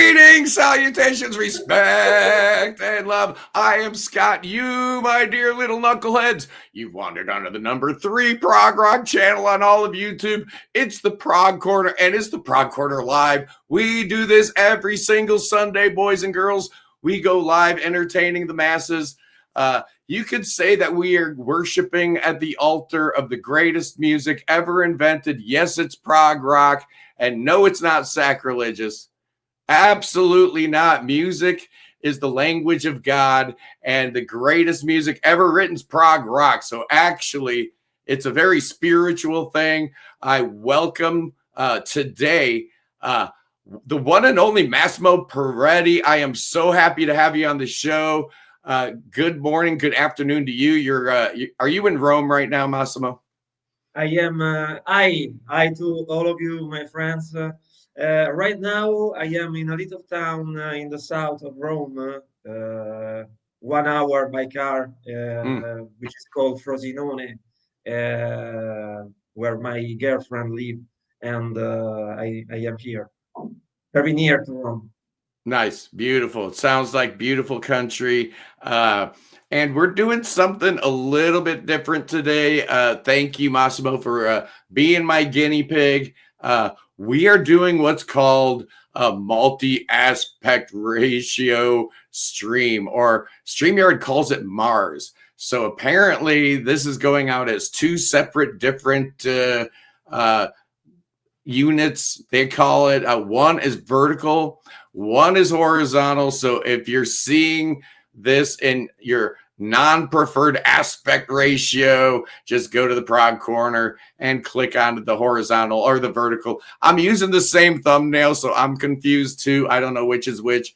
Greetings, salutations, respect, and love. I am Scott. You, my dear little knuckleheads, you've wandered onto the number 3 prog rock channel on all of YouTube. It's the Prog Corner, and it's the Prog Corner Live. We do this every single Sunday, boys and girls. We go live entertaining the masses. You could say that we are worshiping at the altar of the greatest music ever invented. Yes, it's prog rock, and no, it's not sacrilegious. Absolutely not. Music is the language of God, and the greatest music ever written is prog rock. So actually, it's a very spiritual thing. I welcome today the one and only Massimo Pieretti. I am so happy to have you on the show. Good morning, good afternoon to you. Are you in Rome right now, Massimo? I am. I to all of you, my friends. Right now, I am in a little town in the south of Rome, 1 hour by car, which is called Frosinone, where my girlfriend lives, and I am here, very near to Rome. Nice, beautiful. It sounds like beautiful country. And we're doing something a little bit different today. Thank you, Massimo, for being my guinea pig. We are doing what's called a multi-aspect ratio stream, or StreamYard calls it Mars. So apparently this is going out as 2 separate different units. They call it one is vertical, one is horizontal. So if you're seeing this in your non-preferred aspect ratio, just go to the Prog Corner and click onto the horizontal or the vertical. I'm using the same thumbnail, so I'm confused too. I don't know which is which.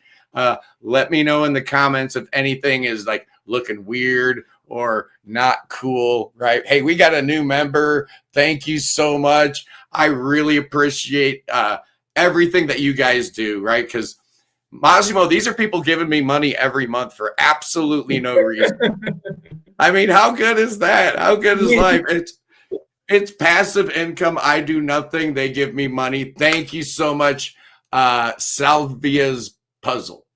Let me know in the comments if anything is like looking weird or not cool, right? Hey, we got a new member. Thank you so much. I really appreciate everything that you guys do, right? Because Massimo, these are people giving me money every month for absolutely no reason. I mean, how good is that? How good is life? It's passive income. I do nothing. They give me money. Thank you so much. Salvia's Puzzle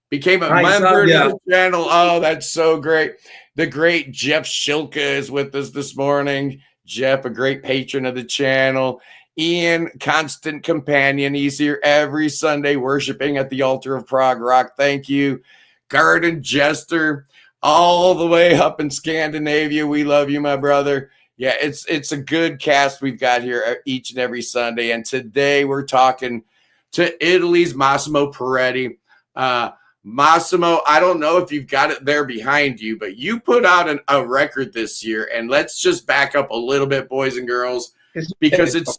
became a member of the channel. Oh, that's so great. The great Jeff Shilka is with us this morning. Jeff, a great patron of the channel. Ian, constant companion. He's here every Sunday worshiping at the altar of prog rock. Thank you. Garden Jester, all the way up in Scandinavia. We love you, my brother. Yeah, it's a good cast we've got here each and every Sunday. And today we're talking to Italy's Massimo Pieretti. Massimo, I don't know if you've got it there behind you, but you put out a record this year. And let's just back up a little bit, boys and girls, because it's,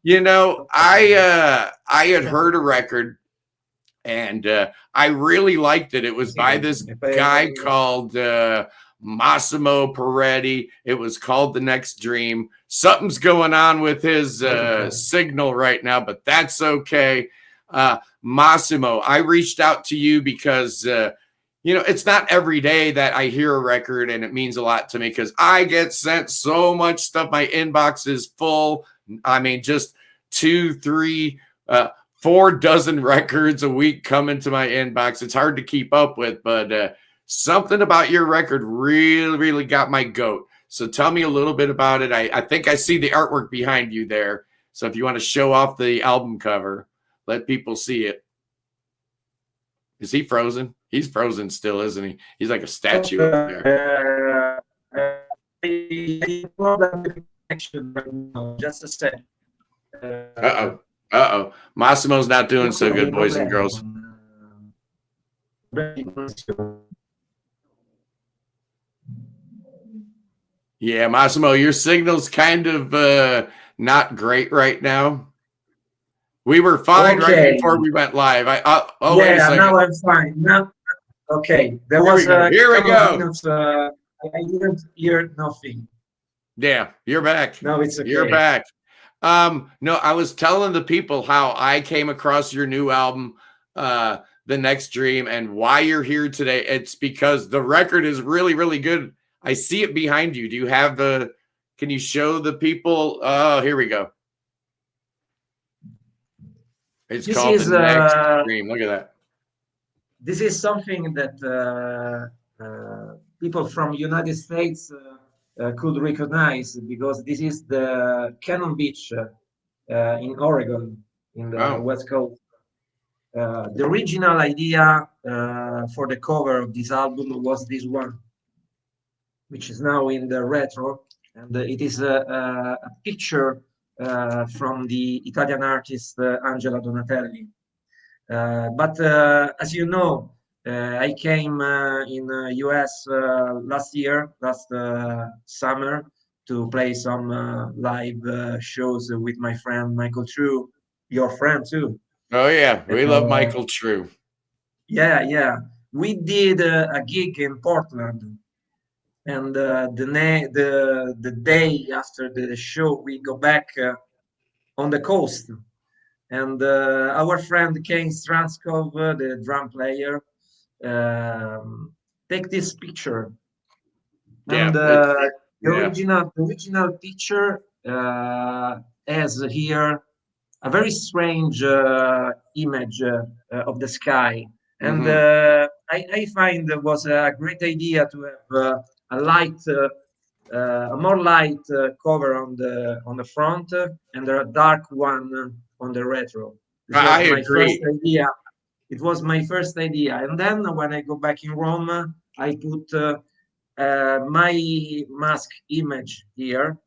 you know, I had heard a record and I really liked it. It was by this guy called Massimo Pieretti. It was called The Next Dream. Something's going on with his signal right now, but that's okay. Massimo, I reached out to you because you know, it's not every day that I hear a record, and it means a lot to me because I get sent so much stuff. My inbox is full. I mean, just 2, 3, 4 dozen records a week come into my inbox. It's hard to keep up with, but something about your record really, really got my goat. So tell me a little bit about it. I think I see the artwork behind you there. So if you want to show off the album cover, let people see it. Is he frozen? He's frozen still, isn't he? He's like a statue up there. Just a second. Uh-oh. Massimo's not doing so good, boys and girls. Yeah, Massimo, your signal's kind of not great right now. We were fine right before we went live. Wait a second. Now I'm fine. Now, okay. Here we go. Minutes, I didn't hear nothing. Yeah, you're back. No, it's okay. You're back. No, I was telling the people how I came across your new album, The Next Dream, and why you're here today. It's because the record is really, really good. I see it behind you. Do you have can you show the people? Oh, here we go. It's This called The is Next Dream. Look at that. this is something that people from United States could recognize, because this is the Cannon Beach in Oregon, in the Oh, West Coast. The original idea for the cover of this album was this one, which is now in the retro, and it is a picture from the Italian artist Angela Donatelli. But as you know, I came in US last summer, to play some live shows with my friend Michael True, your friend too. oh yeah, we love Uh, Michael True. yeah, yeah. We did a gig in Portland, and the day after the show, we go back on the coast, and our friend Kane Stranskov, the drum player, um, take this picture, and Yeah, it's yeah. the original picture has here a very strange image of the sky, and Mm-hmm. I find it was a great idea to have a light, a more light cover on the front, and a dark one on the retro. This I was my first agree. idea. It was my first idea, and then when I go back in Rome, I put my mask image here,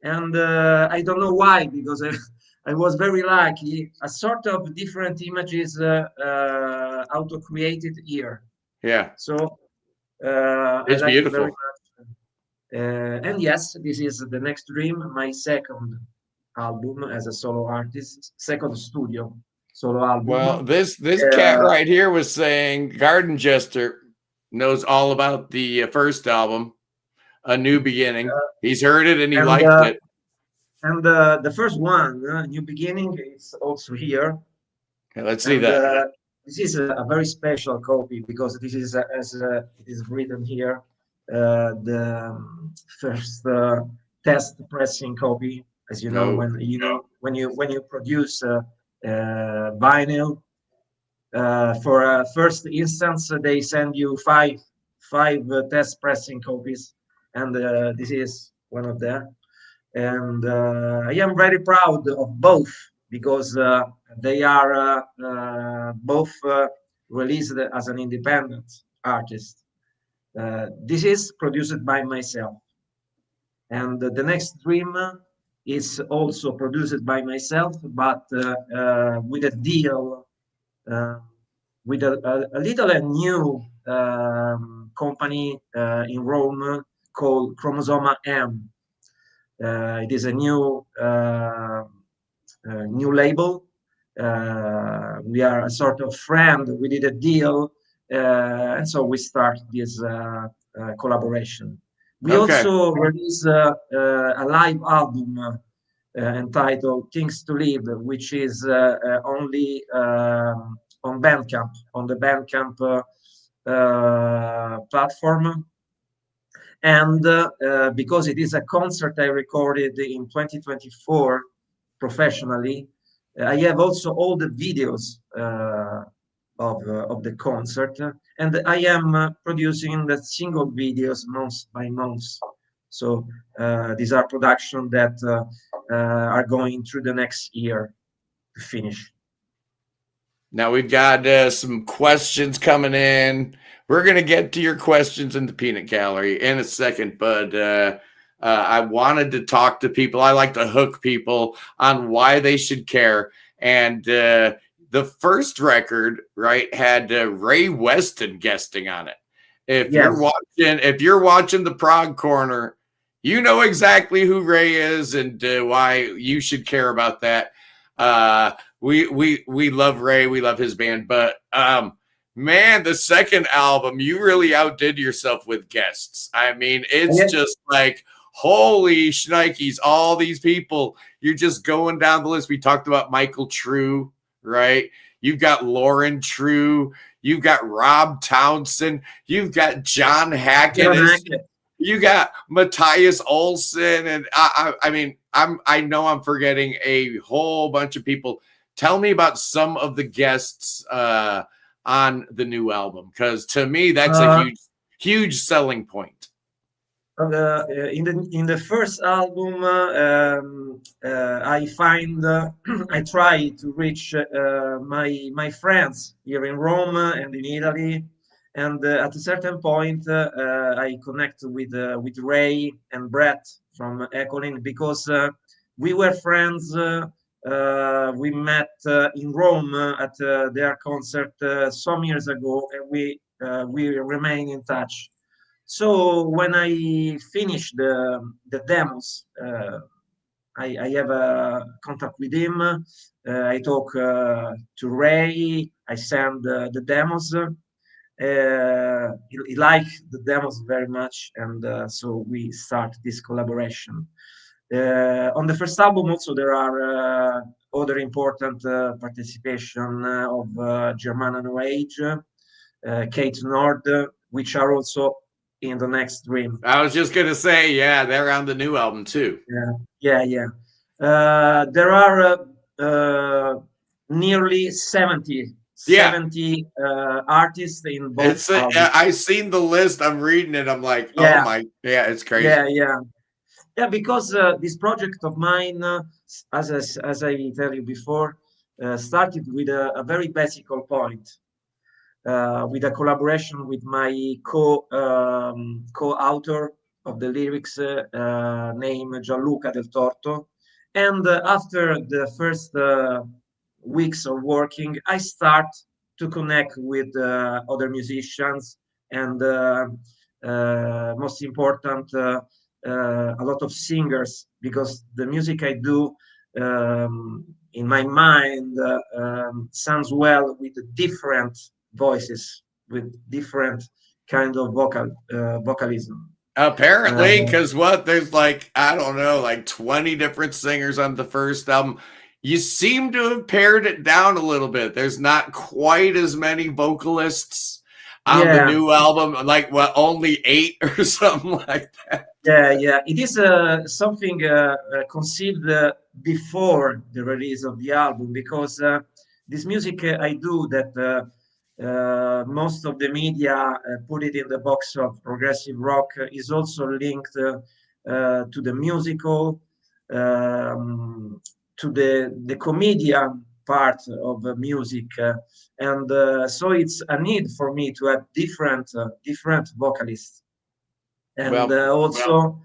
and I don't know why, because I was very lucky. A sort of different images auto created here. Yeah, So I it's like it very beautiful. much. And yes, this is The Next Dream, my second album as a solo artist, second studio solo Well, album. this cat Uh, right here was saying Garden Jester knows all about the first album, A New Beginning. He's heard it and he and liked it. the first one, New Beginning, is also here. Okay, let's see And that. this is a very special copy, because this is, as it is written here, the first test pressing copy. As you know, No. when you produce vinyl, for a first instance, they send you five test pressing copies, and this is one of them. And I am very proud of both, because they are both released as an independent artist. This is produced by myself, and The Next Dream is also produced by myself, but with a deal uh, with a little new company in Rome called Chromosoma M. It is a new label. We are a sort of friend. We did a deal, and so we start this collaboration. We Okay. also release a live album entitled "Things to Live," which is only on Bandcamp, on the Bandcamp platform. And because it is a concert I recorded in 2024 professionally, I have also all the videos of the concert, and I am producing the single videos month by month. So these are production that are going through the next year to finish. Now we've got some questions coming in. We're going to get to your questions in the peanut gallery in a second, but I wanted to talk to people. I like to hook people on why they should care. And the first record, right, had Ray Weston guesting on it. Yes. If you're watching the Prog Corner, you know exactly who Ray is and why you should care about that. We love Ray, we love his band, but man, the second album, you really outdid yourself with guests. I mean, it's Yeah. just like holy shnikes, all these people. You're just going down the list. We talked about Michael True, right? You've got Lauren True, you've got Rob Townsend, you've got John Hackett, you got Matthias Olsson, and I mean, I know I'm forgetting a whole bunch of people. tell me about some of the guests on the new album, because to me that's a Uh, huge selling point. in the first album, I find I try to reach my friends here in Rome and in Italy, and at a certain point, I connect with Ray and Brett from Ecolin because we were friends. We met in Rome at their concert some years ago, and we remain in touch. So when I finish the demos, I have a contact with him. I talk to Ray. I send the demos. He liked the demos very much, and so we start this collaboration. On the first album, also there are other important participation of Germana New Age, Kate Nord, which are also in the next dream. I was just gonna say, yeah, they're on the new album too. Yeah. There are nearly 70, Yeah, 70 artists in both it's albums. I seen the list. I'm reading it. I'm like, oh Yeah, my, yeah, it's crazy. yeah. Because this project of mine, as I tell you before, started with a very basic point. With a collaboration with my co-author of the lyrics named Gianluca Del Torto. And after the first weeks of working, I start to connect with other musicians and most important, a lot of singers, because the music I do in my mind sounds well with different voices, with different kind of vocalism. Apparently, Uh, because what there's like, I don't know, like 20 different singers on the first album. You seem to have pared it down a little bit. There's not quite as many vocalists on the yeah, new album, like what, only 8 or something like that. yeah. It is something conceived before the release of the album, because this music I do that most of the media put it in the box of progressive rock is also linked to the musical, to the comedian part of music, and so it's a need for me to have different vocalists. And Well, also,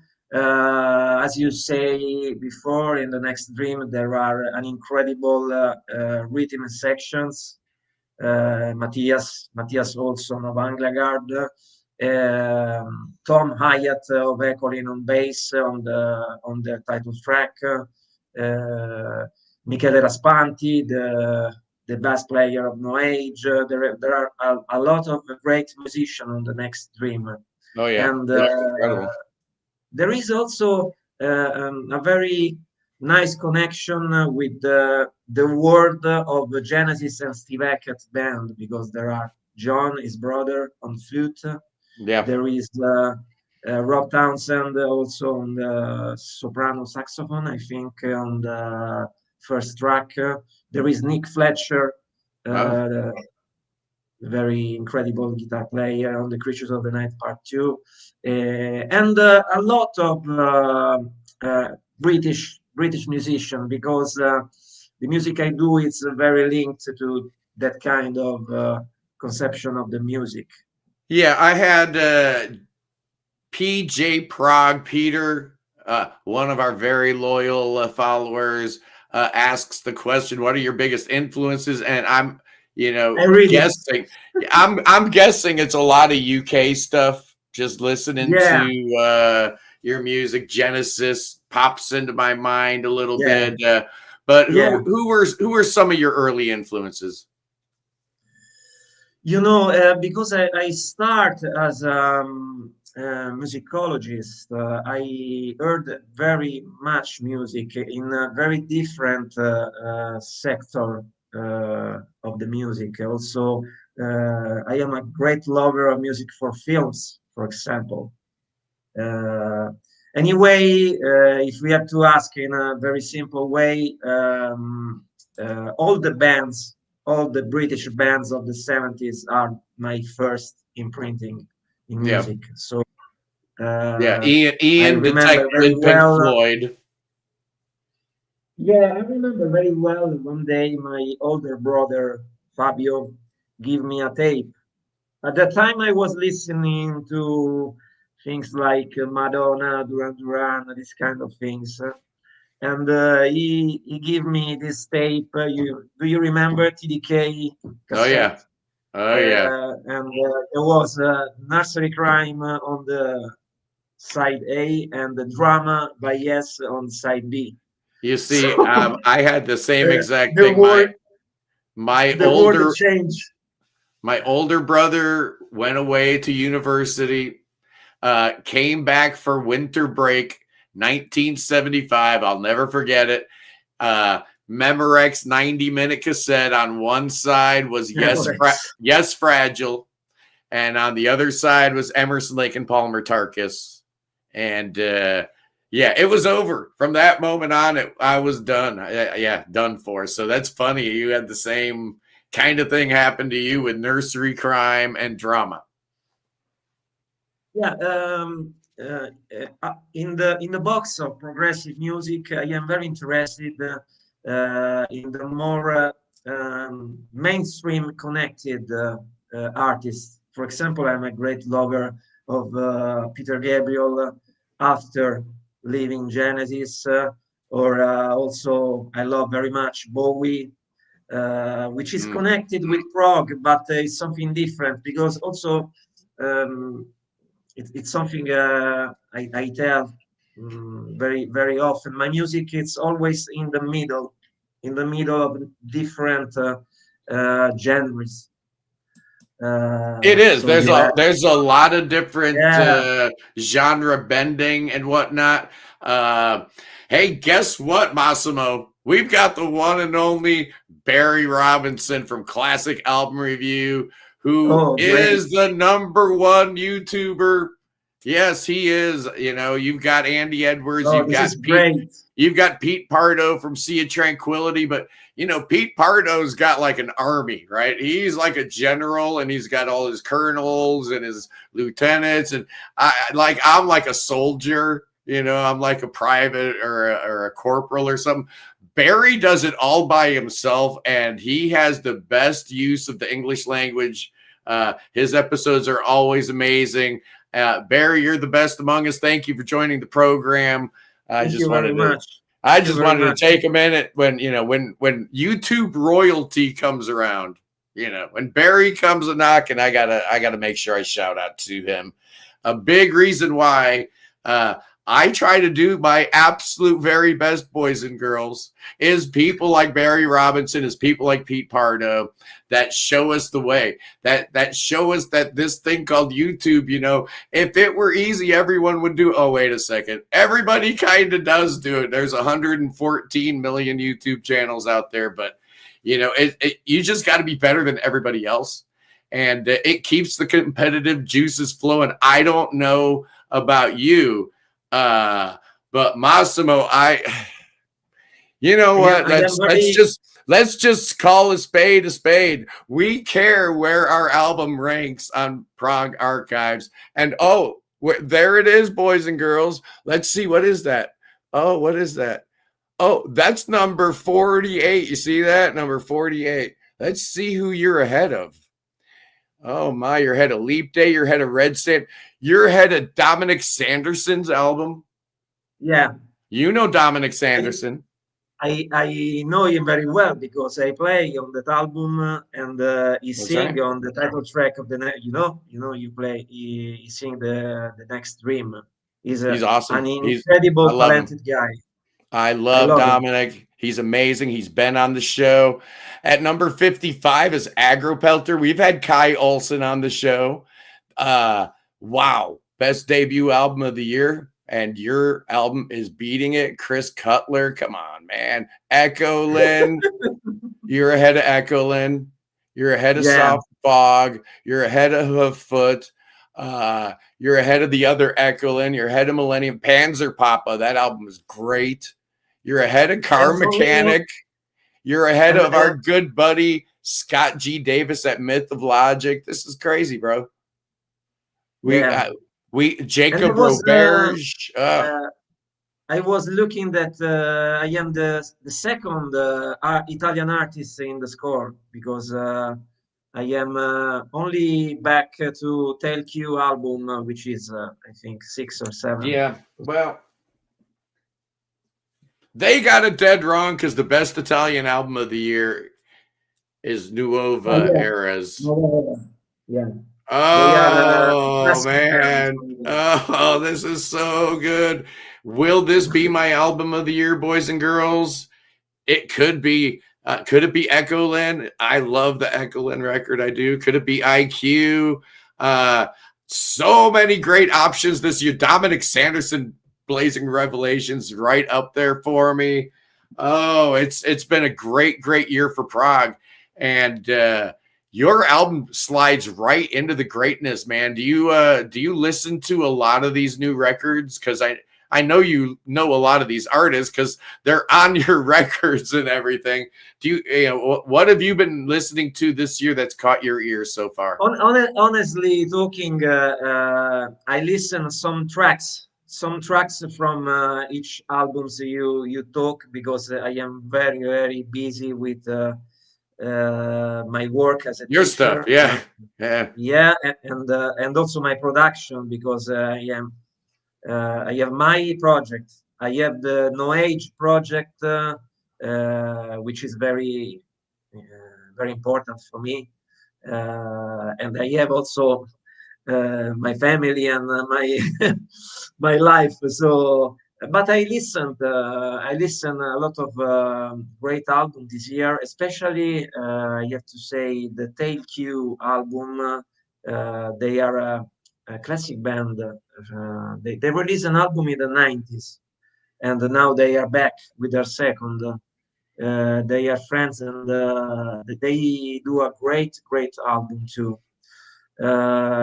as you say before, in the next dream, there are an incredible rhythm sections. Matthias Olsson of Anglagard, Tom Hyatt of Ecolin on bass on the title track, Michele Raspanti, the bass player of No Age. There are a lot of great musicians on the next dream. oh yeah, And that's incredible. there is also a very nice connection with the world of Genesis and Steve Hackett's band, because there are John, his brother, on flute. Yeah. There is Rob Townsend also on the soprano saxophone, I think, on the first track. There is Nick Fletcher, Oh, uh, very incredible guitar player on the Creatures of the Night Part 2, and a lot of uh, British musician, because the music I do is very linked to that kind of conception of the music. yeah. I had PJ Prague Peter, one of our very loyal followers, asks the question, "What are your biggest influences?" And I'm, I read it. guessing. I'm guessing it's a lot of UK stuff. Just listening Yeah, to your music, Genesis pops into my mind a little yeah, bit. But yeah. who were some of your early influences? Because I start as musicologist, I heard very much music in a very different sector of the music. Also, I am a great lover of music for films, for example. Uh, anyway, if we have to ask in a very simple way, all the bands, all the British bands of the 70s are my first imprinting in Yeah. music. So Yeah. I Ian remember very detected Pink well. Floyd. Yeah, I remember very well. One day, my older brother Fabio gave me a tape. At that time, I was listening to things like Madonna, Duran Duran, these kind of things. And he gave me this tape. Do you remember TDK Oh cassette? yeah. Oh yeah. And there was Nursery Crime on the side A and the Drama by Yes on side B. You So see, I had the same exact the thing. word My the word older changed. my older brother went away to university, came back for winter break, 1975. I'll never forget it. Memorex 90-minute cassette. On one side was Yes Fragile, and on the other side was Emerson, Lake and Palmer Tarkus. And yeah, it was over from that moment on. I was done. Yeah, done for. So that's funny. You had the same kind of thing happen to you with Nursery Crime and Drama. Yeah, in the box of progressive music, I am very interested in the more mainstream connected artists. For example, I'm a great lover of Peter Gabriel after leaving Genesis, or also I love very much Bowie, which is connected with prog, but it's something different because also. It's something I tell very very often. My music it's always in the middle of different genres. It is. So you have There's a lot of different yeah. genre bending and whatnot. Uh, hey, guess what, Massimo? We've got the one and only Barry Robinson from Classic Album Review, who Oh, great. is the number one YouTuber. Yes, he is. You know, you've got Andy Edwards, Oh, this is great. You've got Pete Pardo from Sea of Tranquility, but you know, Pete Pardo's got like an army, right? He's like a general and he's got all his colonels and his lieutenants. And I'm like a soldier, you know, I'm like a private or a corporal or something. Barry does it all by himself and he has the best use of the English language. His episodes are always amazing. Barry, you're the best among us. Thank you for joining the program. Thank you very much. I Thank you just very wanted to much. take a minute when, you know, when YouTube royalty comes around, you know, when Barry comes a knocking, I gotta make sure I shout out to him. A big reason why I try to do my absolute very best, boys and girls, is people like Barry Robinson, is people like Pete Pardo that show us the way, that show us that this thing called YouTube, you know, if it were easy, everyone would do. Oh, wait a second. Everybody kind of does do it. There's 114 million YouTube channels out there, but you know, you just got to be better than everybody else. And it keeps the competitive juices flowing. I don't know about you, but Massimo, you know what? I am very Let's just call a spade a spade. We care where our album ranks on Prog Archives. And oh, there it is, boys and girls. Let's see, what is that? Oh, what is that? Oh, that's number 48. You see that? Number 48. Let's see who you're ahead of. Oh my, you're ahead of Leap Day, you're ahead of Red Sand, you're ahead of Dominic Sanderson's album. yeah. You know Dominic I, Sanderson. I know him very well because I play on that album and he What's sing that? on the title track of the you play he sing the next dream. He's He's an awesome. I incredible love him. talented guy. I I love love him. Dominic. He's amazing. He's been on the show. At number 55 is Agropelter. We've had Kai Olsen on the show. Wow. Best debut album of the year. And your album is beating it. Chris Cutler. Come on, man. Echo Lynn. You're ahead of Echo Lynn. You're ahead of Yeah. Soft Fog. You're ahead of Hooffoot. You're ahead of the other Echo Lynn. You're ahead of Millennium. Panzer Papa. That album is great. You're ahead of Car And for me, Mechanic. You're ahead And of our good buddy Scott G. Davis at Myth of Logic. This is crazy, bro. yeah, We and Jacob Roberge. I was looking that I am the second Italian artist in the score because I am only back to Tail Q album, which is I think 6 or 7. Yeah. Well, they got it dead wrong because the best Italian album of the year is Oh Nuova yeah, Eras. no, yeah, they are Oh classic bands man. for me. Oh, this is so good. Will this be my album of the year, boys and girls? It could be. Could it be Echolin? I love the Echolin record. I do. Could it be IQ? So many great options this year. Dominic Sanderson, Blazing Revelations, right up there for me. Oh, it's been a great year for Prog, and your album slides right into the greatness, man. Do you listen to a lot of these new records? Because I know you know a lot of these artists because they're on your records and everything. What have you been listening to this year that's caught your ear so far? Honestly talking, I listen some tracks from each albums you talk because I am very busy with my work as a Your stuff, teacher. yeah, yeah, Yeah, and also my production because I have my project. I have the No Age project, which is very important for me. And I have also my family and my my life. So, but I listened a lot of great albums this year, especially I have to say the Tail Q album. They are a classic band. They released an album in the 90s, and now they are back with their second. They are friends, and they do a great album too.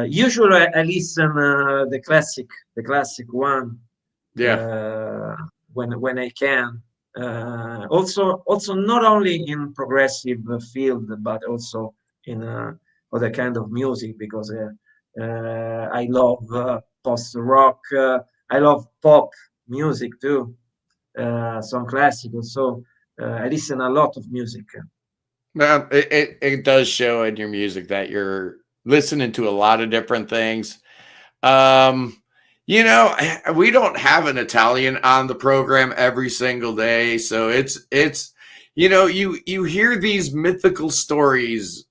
Usually I listen the classic one yeah. uh, when I can. Also not only in progressive field, but also in other kind of music because I love post rock. I love pop music too. Some classical. So I listen a lot of music. Well, it does show in your music that you're listening to a lot of different things. Um, we don't have an Italian on the program every single day, so it's you hear these mythical stories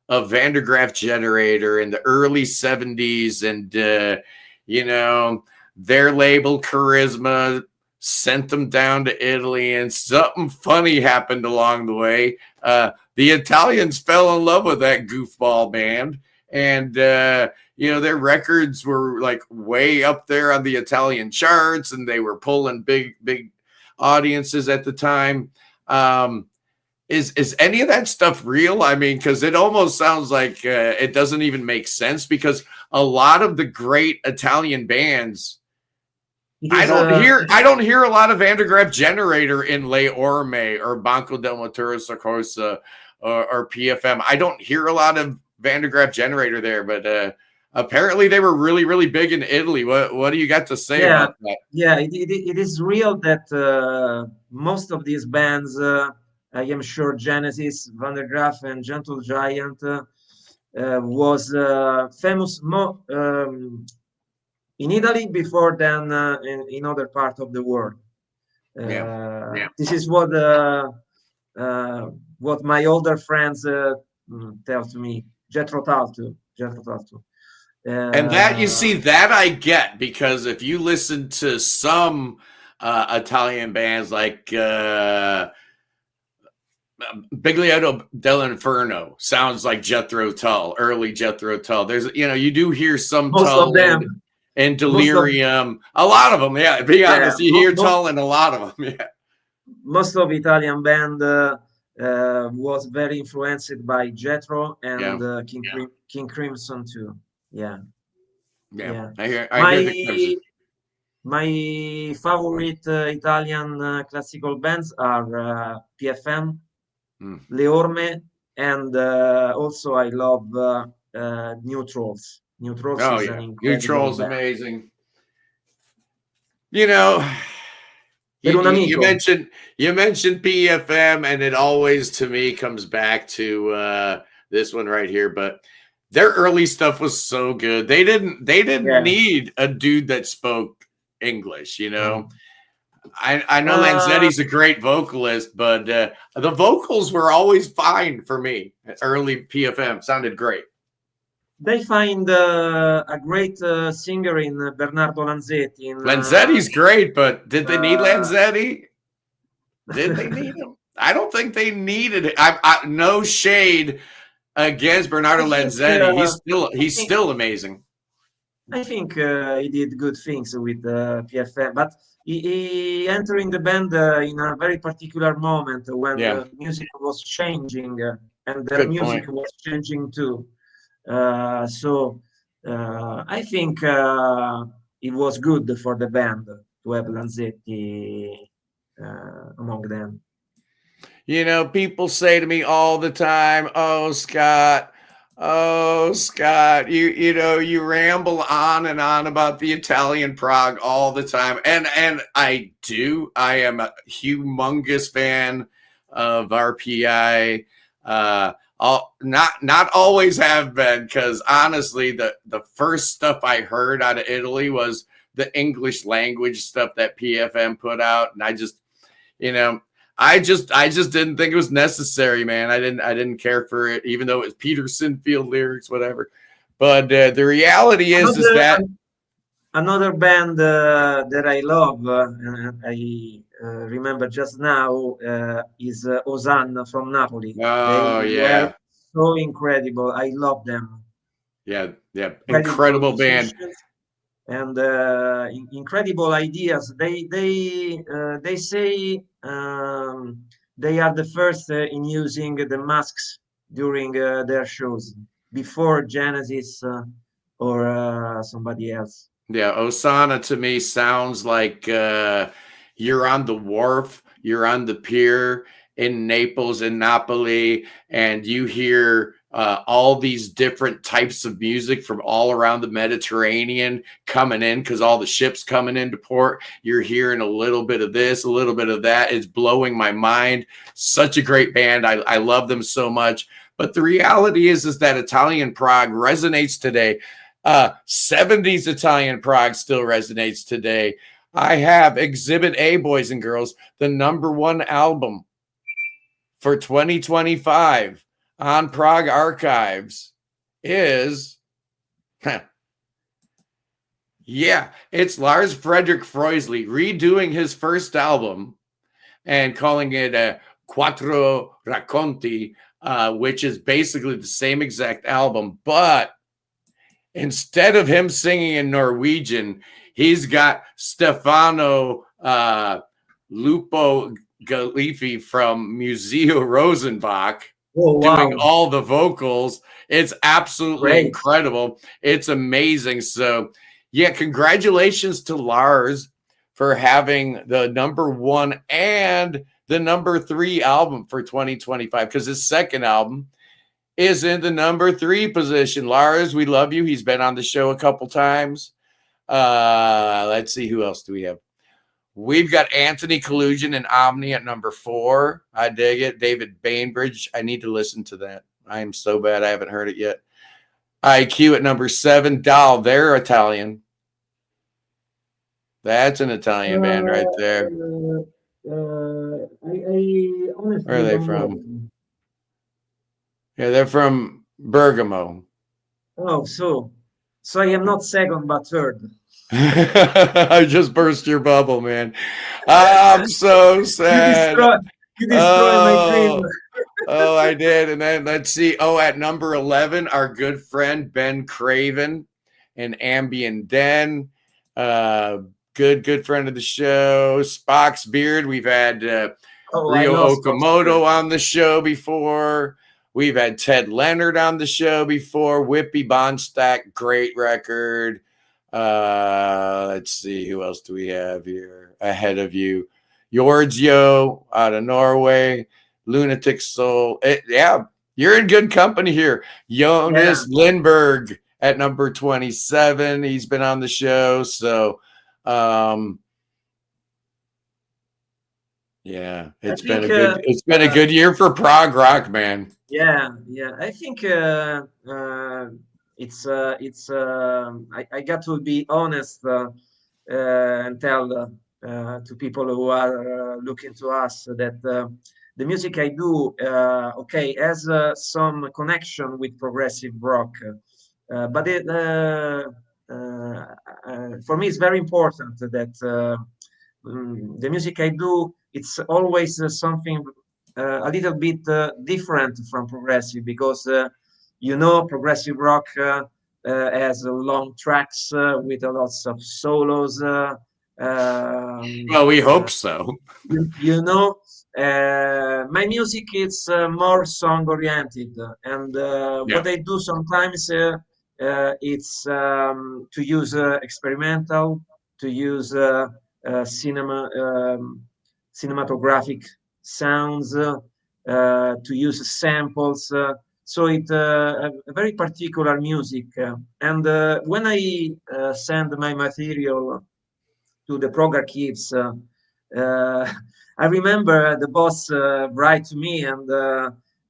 of Vandergraaf Generator in the early 70s, and their label Charisma sent them down to Italy, and something funny happened along the way. The Italians fell in love with that goofball band, and their records were like way up there on the Italian charts, and they were pulling big audiences at the time. Is any of that stuff real? I mean, because it almost sounds like it doesn't even make sense because a lot of the great Italian bands, It I is don't hear a lot of Vandergraaf Generator in Le Orme or Banco del Motore Soccorsa or PFM. I don't hear a lot of Vandergraaf Generator there, but apparently they were really big in Italy. What do you got to say yeah, about that? yeah. It is real that most of these bands, I am sure Genesis, Van der Graaf, and Gentle Giant, was famous in Italy before than in other parts of the world. Yeah. This is what my older friends tell to me. Jethro Tull too. Jethro Tull too. And that you see that I get because if you listen to some Italian bands like Biglietto dell'Inferno sounds like Jethro Tull, early Jethro Tull. There's you do hear some Most of Tull them. and Most of Delirium. A lot of them, yeah. Be yeah. honest, you hear Tull in a lot of them, yeah. Most of Italian band was very influenced by Jethro and Yeah. King Crimson too. Yeah, Yeah. yeah. I hear the My my favorite Italian classical bands are PFM. Mm. Leorme, and also I love Neutrals. Neutrals Oh is an yeah, New incredible Troll's band. amazing. You know, Per un you amico. mentioned PFM, and it always to me comes back to this one right here. But their early stuff was so good. They didn't Yeah. need a dude that spoke English. You know, No. I know Uh, Lanzetti's a great vocalist, but the vocals were always fine for me. Early PFM sounded great. they find a great singer in Bernardo Lanzetti. Lanzetti's great, but did they need Uh, Lanzetti? Did they need him? I don't think they needed it. No shade against I Bernardo think Lanzetti. I He's think still amazing. I think he did good things with PFM, but he entered the band in a very particular moment when Yeah, the music was changing and their good music point. was changing too. So I think it was good for the band to have Lanzetti among them. You know, people say to me all the time, oh Scott, you know, you ramble on and on about the Italian Prague all the time." And I do. I am a humongous fan of RPI. Not always have been, because honestly, the first stuff I heard out of Italy was the English language stuff that PFM put out, and I just, you know, I just didn't think it was necessary, man. I didn't care for it, even though it was Peter Sinfield lyrics, whatever. But the reality is Another that Another band that I love, and I remember just now, is Osanna from Napoli. They oh were yeah, so incredible. I love them. yeah, Incredible incredible band. musicians and incredible ideas. They say they are the first in using the masks during their shows before Genesis or somebody else. Yeah, Osana to me sounds like you're on the wharf, you're on the pier in Naples, in Napoli, and you hear all these different types of music from all around the Mediterranean coming in, because all the ships coming into port. You're hearing a little bit of this, a little bit of that. It's blowing my mind. Such a great band. I love them so much. But the reality is that Italian Prague resonates today. 70s Italian Prague still resonates today. I have Exhibit A, boys and girls, the #1 album for 2025 on Prague Archives is, yeah, it's Lars Frederick Froisley redoing his first album and calling it Quattro Racconti, which is basically the same exact album, but instead of him singing in Norwegian, he's got Stefano Lupo Galifi from Museo Rosenbach Oh, doing wow. all the vocals. It's absolutely Great. incredible. It's amazing. So, yeah, congratulations to Lars for having the #1 and the #3 album for 2025, because his second album is in the #3 position. Lars, we love you. He's been on the show a couple times. Let's see, who else do we have? We've got Anthony Collusion and Omni at #4. I dig it. David Bainbridge. I need to listen to that. I am so bad I haven't heard it yet. IQ at #7. Doll, they're Italian. That's an Italian band right there. I Where are honestly they don't know. from? Yeah, they're from Bergamo. Oh, so I am not second but third. I just burst your bubble, man. I'm so You sad. destroy you destroy my dream. Oh, I did. And then let's see. Oh, at #11, our good friend Ben Craven and Ambient Den. Good friend of the show. Spock's Beard. We've had Oh, I Rio know Spock's Okamoto Beard. on the show before. We've had Ted Leonard on the show before. Whippy Bonstack, great record. Let's see, who else do we have here ahead of you? Giorgio out of Norway. Lunatic Soul. Yeah, you're in good company here. Yeah, Jonas Lindberg at number 27. He's been on the show. So, yeah, I it's been think a good year for prog rock, man. yeah. I think I got to be honest and tell to people who are looking to us that the music I do, okay, has some connection with progressive rock, but for me it's very important that the music I do, it's always something a little bit different from progressive because progressive rock has long tracks with a lots of solos. Well, we Uh, hope so. you know, my music is more song oriented, and Yeah. what I do sometimes it's to use experimental, to use cinematographic sounds, to use samples. So it a very particular music, and when I send my material to the Prog archives, uh, I remember the boss write to me, and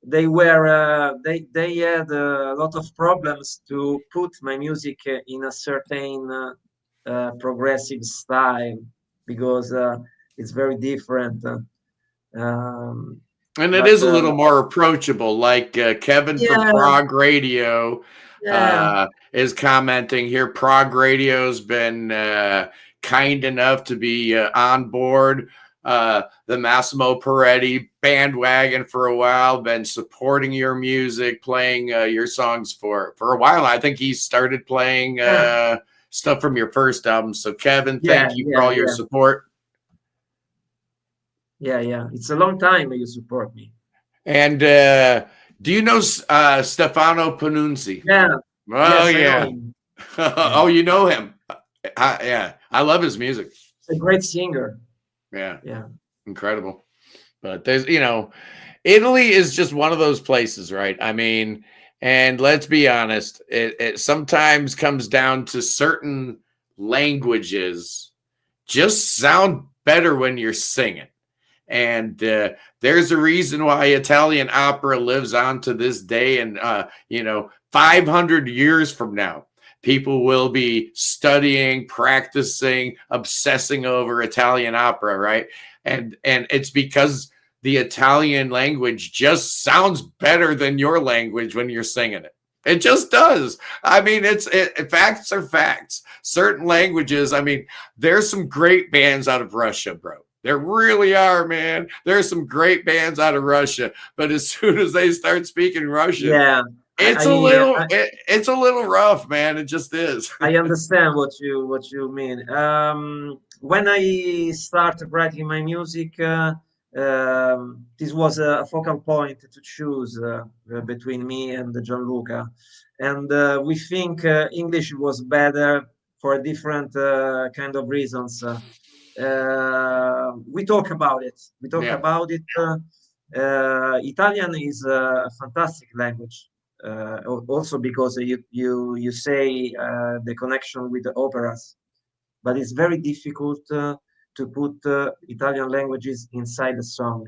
they had a lot of problems to put my music in a certain progressive style because it's very different. Um, And it but is a little more approachable, like Kevin from yeah, Prog Radio yeah, is commenting here. Prog Radio's been kind enough to be on board the Massimo Pieretti bandwagon for a while, been supporting your music, playing your songs for a while. I think he started playing yeah, stuff from your first album. So, Kevin, yeah, thank you for yeah, all your yeah, support. yeah, yeah. It's a long time you support me. And do you know Stefano Panunzi? Yeah, Oh yes, I know yeah. him. Yeah, Oh, you know him. Yeah, I love his music. he's a great singer. Yeah, Yeah, incredible. But there's, Italy is just one of those places, right? I mean, and let's be honest, it sometimes comes down to certain languages just sound better when you're singing. And there's a reason why Italian opera lives on to this day. And, 500 years from now, people will be studying, practicing, obsessing over Italian opera, right? And it's because the Italian language just sounds better than your language when you're singing it. It just does. I mean, facts are facts. Certain languages, I mean, there's some great bands out of Russia, bro. There really are, man. There's some great bands out of Russia, but as soon as they start speaking Russian, yeah. it's a little it's a little rough, man. It just is. I understand what you mean. When I started writing my music, this was a focal point to choose between me and Gianluca, and we think English was better for different kind of reasons. We talk about it. We talk Yeah. about it. Italian is a fantastic language. Also because you say the connection with the operas, but it's very difficult to put Italian languages inside a song.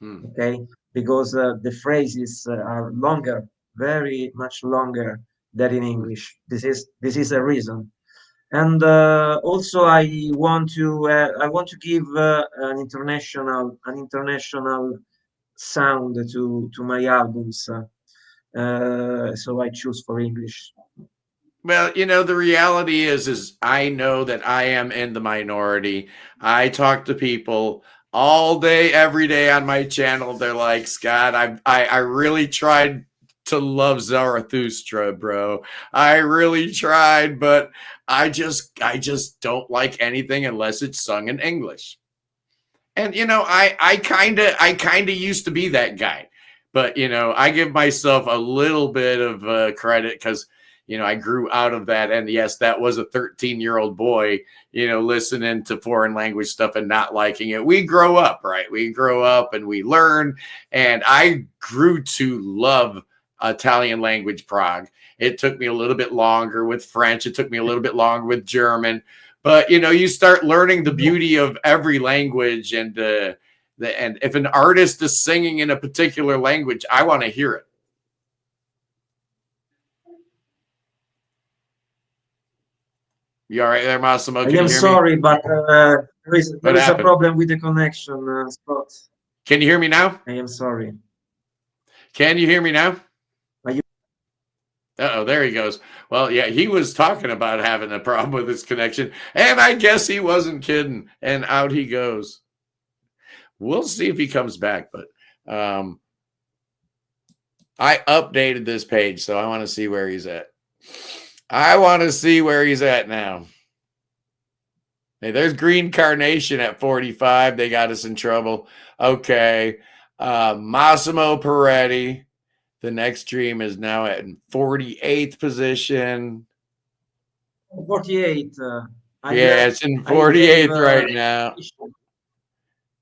Hmm. Okay, because the phrases are longer, very much longer than in Hmm. English. This is a reason. And also, I want to give an international sound to my albums. So I choose for English. Well, the reality is I know that I am in the minority. I talk to people all day, every day on my channel. They're like, Scott, I really tried to love Zarathustra, bro. I really tried, but I just don't like anything unless it's sung in English. And I kinda used to be that guy. But I give myself a little bit of credit because I grew out of that. And yes, that was a 13-year-old boy, listening to foreign language stuff and not liking it. We grow up, right? We grow up and we learn. And I grew to love Italian language Prague. It took me a little bit longer with French. It took me a little bit longer with German. But, you start learning the beauty of every language. And if an artist is singing in a particular language, I want to hear it. You all right there, Massimo? I am sorry, but there is a problem with the connection, Scott. Can you hear me now? I am sorry. Can you hear me now? Uh-oh, there he goes. Well, yeah, he was talking about having a problem with his connection, and I guess he wasn't kidding, and out he goes. We'll see if he comes back, but I updated this page, so I want to see where he's at. I want to see where he's at now. Hey, there's Green Carnation at 45. They got us in trouble. Okay. Massimo Pieretti. The next stream is now at 48th position. 48. It's in 48th right now.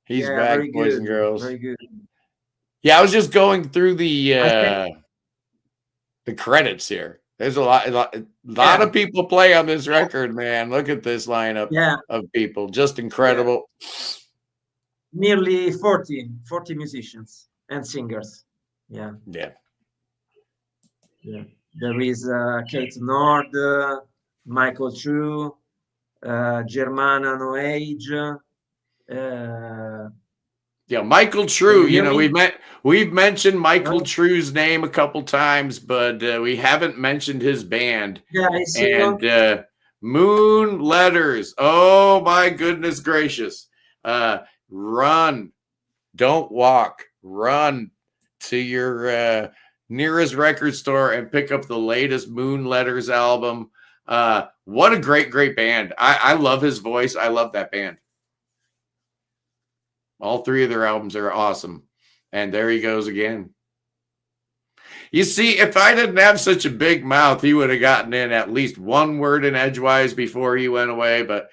He's back, boys and girls. Very good. Yeah, I was just going through the credits here. There's a lot of people play on this record, man. Look at this lineup of people. Just incredible. Nearly 40 musicians and singers. Yeah. There is Kate Nord, Michael True, Germana No Age. Michael True. We've mentioned Michael True's name a couple times, but we haven't mentioned his band. Yeah, and Moon Letters. Oh my goodness gracious! Run, don't walk. Run to your nearest record store and pick up the latest Moon Letters album. What a great band! I love his voice. I love that band. All three of their albums are awesome. And there he goes again. You see, if I didn't have such a big mouth, he would have gotten in at least one word in edgewise before he went away. But,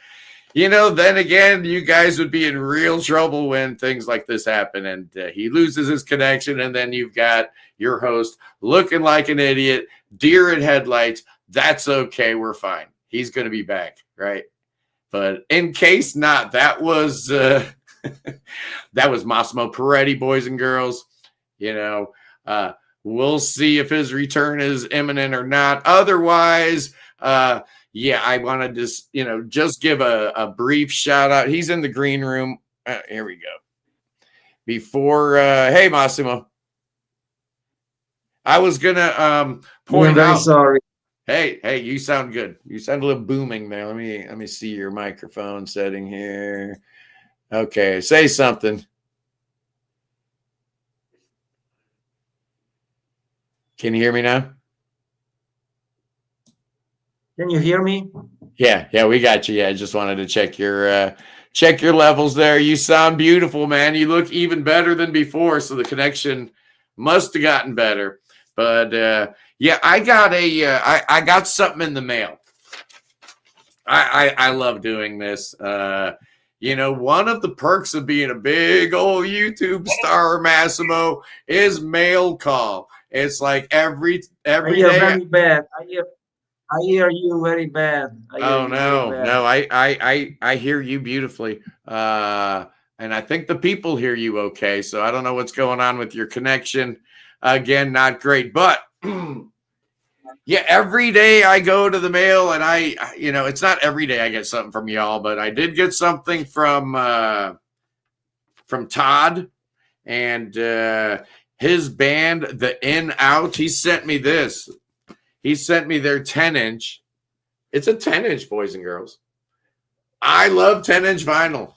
then again, you guys would be in real trouble when things like this happen. And he loses his connection. And then you've got your host looking like an idiot, deer in headlights. That's okay. We're fine. He's going to be back, right? But in case not, that was... that was Massimo Pieretti, boys and girls. We'll see if his return is imminent or not. Otherwise, I want to just give a brief shout out. He's in the green room. Here we go. Before, hey, Massimo. I was gonna point out. Sorry. Hey, you sound good. You sound a little booming there. Let me see your microphone setting here. Okay, say something. Can you hear me now? Can you hear me? Yeah, we got you. Yeah, I just wanted to check your levels there. You sound beautiful, man. You look even better than before, so the connection must have gotten better. But I got something in the mail. I love doing this. One of the perks of being a big old YouTube star, Massimo, is mail call. It's like every day. Very bad. I hear you very bad. No. I hear you beautifully. And I think the people hear you okay. So I don't know what's going on with your connection. Again, not great, but every day I go to the mail and it's not every day I get something from y'all, but I did get something from Todd and his band, The In Out. He sent me this. He sent me their 10-inch. It's a 10-inch, boys and girls. I love 10-inch vinyl.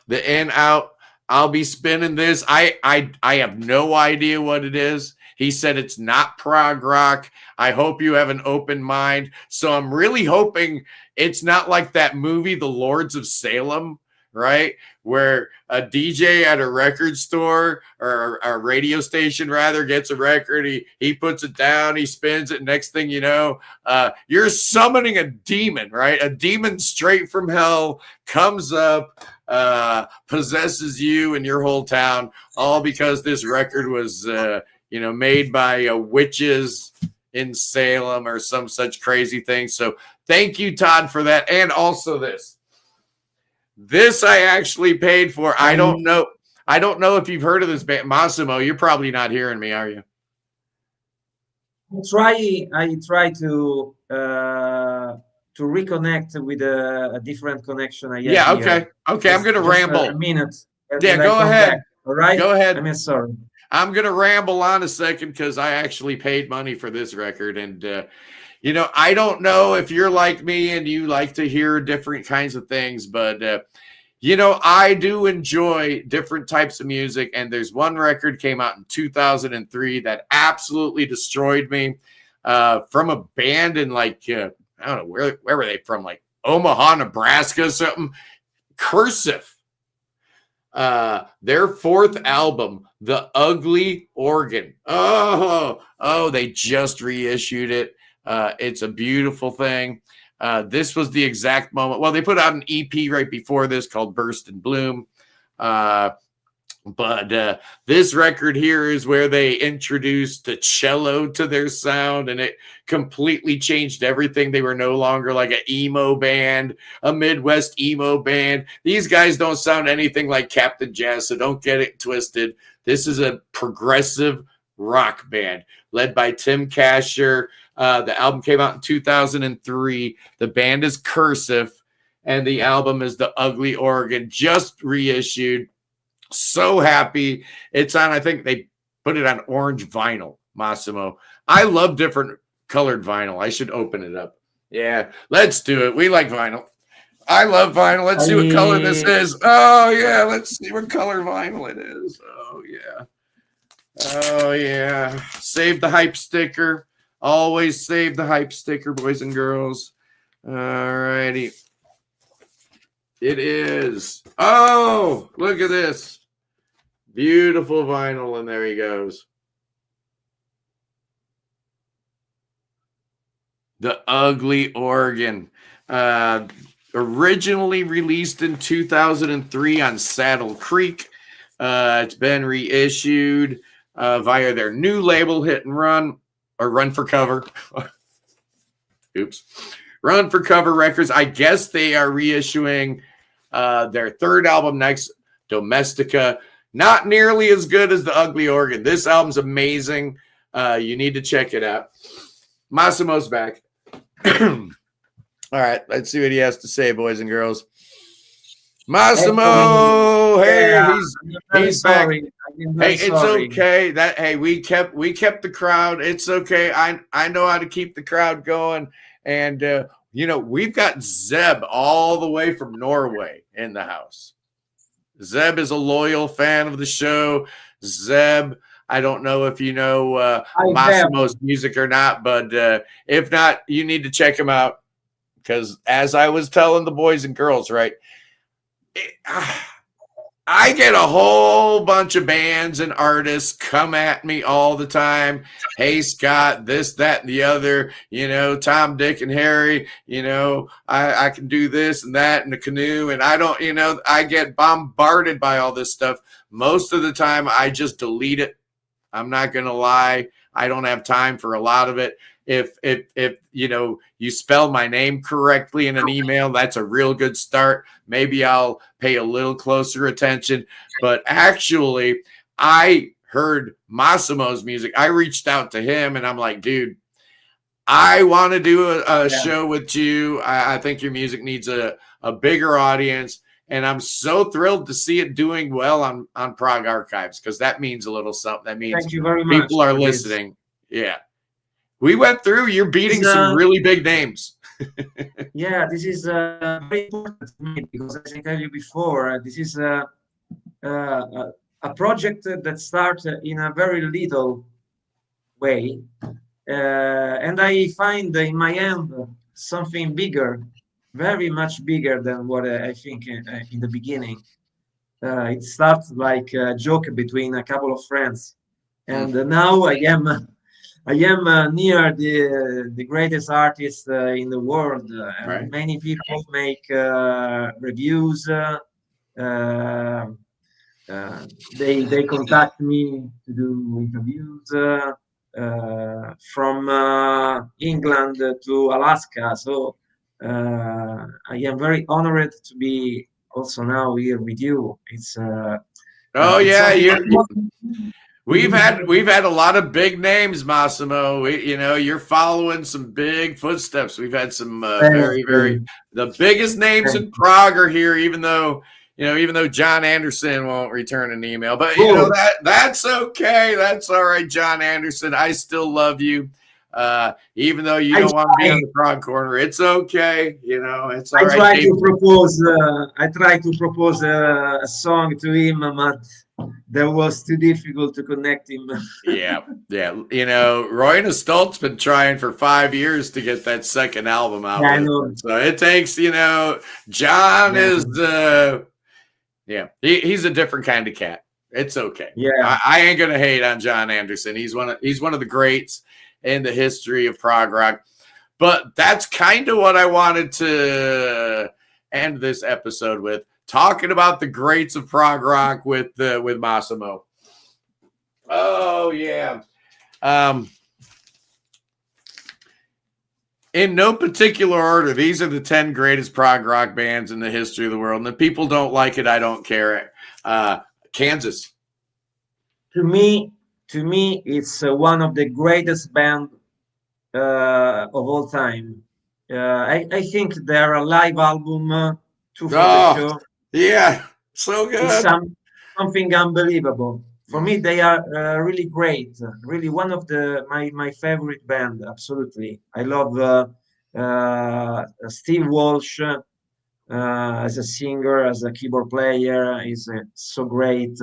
The In Out. I'll be spinning this. I have no idea what it is. He said it's not prog rock. I hope you have an open mind. So I'm really hoping it's not like that movie, The Lords of Salem, right? Where a DJ at a record store or a radio station rather gets a record, he puts it down, he spins it. Next thing you know, you're summoning a demon, right? A demon straight from hell comes up, possesses you and your whole town, all because this record was, made by witches in Salem or some such crazy thing. So thank you, Todd, for that. And also this I actually paid for. I don't know if you've heard of this band. Massimo, you're probably not hearing me, are you? I try to reconnect with a different connection I have. Yeah, okay. Here. Okay, I'm gonna ramble. A minute. Yeah, go ahead. Back. All right. Go ahead. I'm sorry. I'm gonna ramble on a second because I actually paid money for this record, and I don't know if you're like me and you like to hear different kinds of things, but I do enjoy different types of music. And there's one record came out in 2003 that absolutely destroyed me, from a band in I don't know, where were they from? Like Omaha, Nebraska, something. Cursive. Their fourth album, The Ugly Organ. Oh, they just reissued it. It's a beautiful thing. This was the exact moment. Well, they put out an EP right before this called Burst and Bloom. But this record here is where they introduced the cello to their sound, and it completely changed everything. They were no longer like an emo band, a Midwest emo band. These guys don't sound anything like Captain Jazz, so don't get it twisted. This is a progressive rock band led by Tim Kasher. The album came out in 2003. The band is Cursive, and the album is The Ugly Organ, just reissued. So happy. It's on, I think they put it on orange vinyl, Massimo. I love different colored vinyl. I should open it up. Yeah, let's do it. We like vinyl. I love vinyl. Let's see what color this is. Oh, yeah. Let's see what color vinyl it is. Oh, yeah. Oh, yeah. Save the hype sticker. Always save the hype sticker, boys and girls. All righty. It is. Oh, look at this. Beautiful vinyl, and there he goes. The Ugly Organ. Originally released in 2003 on Saddle Creek. It's been reissued via their new label, Hit and Run, or Run for Cover. Oops. Run for Cover Records. I guess they are reissuing their third album next, Domestica. Not nearly as good as The Ugly Organ. This album's amazing. You need to check it out. Massimo's back. All right, let's see what he has to say, boys and girls. Massimo, hey, he's back. Hey, it's okay. We kept the crowd. It's okay. I know how to keep the crowd going, and we've got Zeb all the way from Norway in the house. Zeb is a loyal fan of the show. Zeb, I don't know if you know Massimo's music or not, but if not, you need to check him out. Because as I was telling the boys and girls, right, I get a whole bunch of bands and artists come at me all the time. Hey, Scott, this, that, and the other, Tom, Dick, and Harry, I can do this and that in the canoe. And I don't, I get bombarded by all this stuff. Most of the time, I just delete it. I'm not going to lie. I don't have time for a lot of it. If you spell my name correctly in an email, that's a real good start. Maybe I'll pay a little closer attention. But actually, I heard Massimo's music. I reached out to him and I'm like, dude, I want to do a show with you. I think your music needs a bigger audience. And I'm so thrilled to see it doing well on Prog Archives, because that means a little something. That means thank you very much. People are listening. Yeah. We went through. You're beating some really big names. Yeah, this is very important to me because, as I tell you before, this is a project that started in a very little way, and I find in my end something bigger very much bigger than what I think in the beginning. It starts like a joke between a couple of friends, and now I am near the greatest artist in the world, and Right. many people make reviews. Uh, they contact me to do interviews from England to Alaska. So I am very honored to be also now here with you. Oh It's yeah, something we've had a lot of big names, Massimo. You're following some big footsteps. We've had some Thanks, very the biggest names in Prague are here. Even though John Anderson won't return an email, but Cool. that's okay. That's all right, John Anderson. I still love you. Even though you I don't want to be try, on the Prog Corner, it's okay. It's all I right. try to propose. I try to propose a song to him, but that was too difficult to connect him. Yeah, yeah. Roy Stolt's been trying for 5 years to get that second album out Yeah, I with know. him. So it takes, John Yeah, is yeah, he's a different kind of cat. It's okay. yeah. I ain't gonna hate on John Anderson. He's one of the greats in the history of prog rock. But that's kind of what I wanted to end this episode with, talking about the greats of prog rock with Massimo. Oh yeah. Um, in no particular order, these are the 10 greatest prog rock bands in the history of the world. And if people don't like it, I don't care. Kansas. To me, it's one of the greatest band of all time. I think their live album, Two for the Oh, Show, yeah. So is good. something unbelievable. For me, they are really great. Really, one of my favorite band. Absolutely, I love Steve Walsh as a singer, as a keyboard player. Is so great.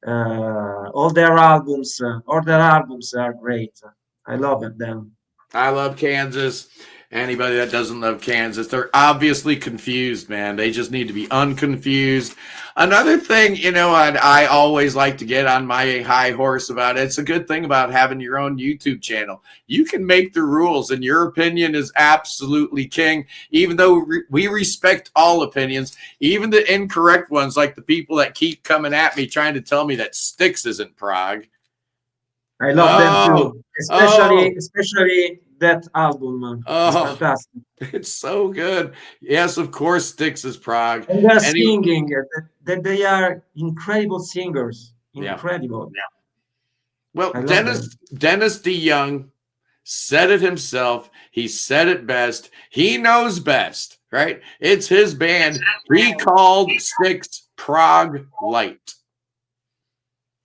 All their albums are great. I love them. I love Kansas. Anybody that doesn't love Kansas, they're obviously confused, man. They just need to be unconfused. Another thing, I always like to get on my high horse about it. It's a good thing about having your own YouTube channel. You can make the rules, and your opinion is absolutely king, even though we respect all opinions, even the incorrect ones, like the people that keep coming at me trying to tell me that Styx isn't Prague. I love them Oh, too, oh, especially that album. It's oh. fantastic. It's so good. Yes, of course, Styx is Prague. And they're And he, singing. That they are incredible singers. yeah. Incredible. Well, I love them. Dennis DeYoung said it himself. He said it best. He knows best, right? It's his band. He called Styx Prague Light.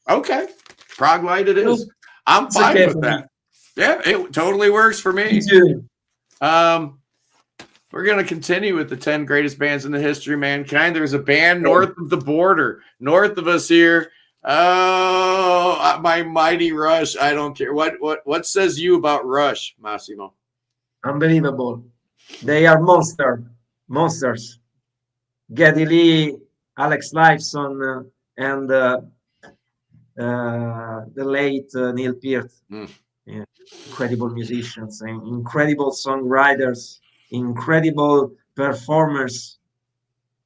Okay, Prague Light it No, is. I'm it's fine okay with for me. that. Yeah, it totally works for Me me. too. Um, We're going to continue with the 10 greatest bands in the history of mankind. There's a band north of the border, north of us here. Oh, my mighty Rush. I don't care. What says you about Rush, Massimo? Unbelievable. They are monsters. Geddy Lee, Alex Lifeson, and the late Neil Peart. Yeah. Incredible musicians and incredible songwriters, incredible performers.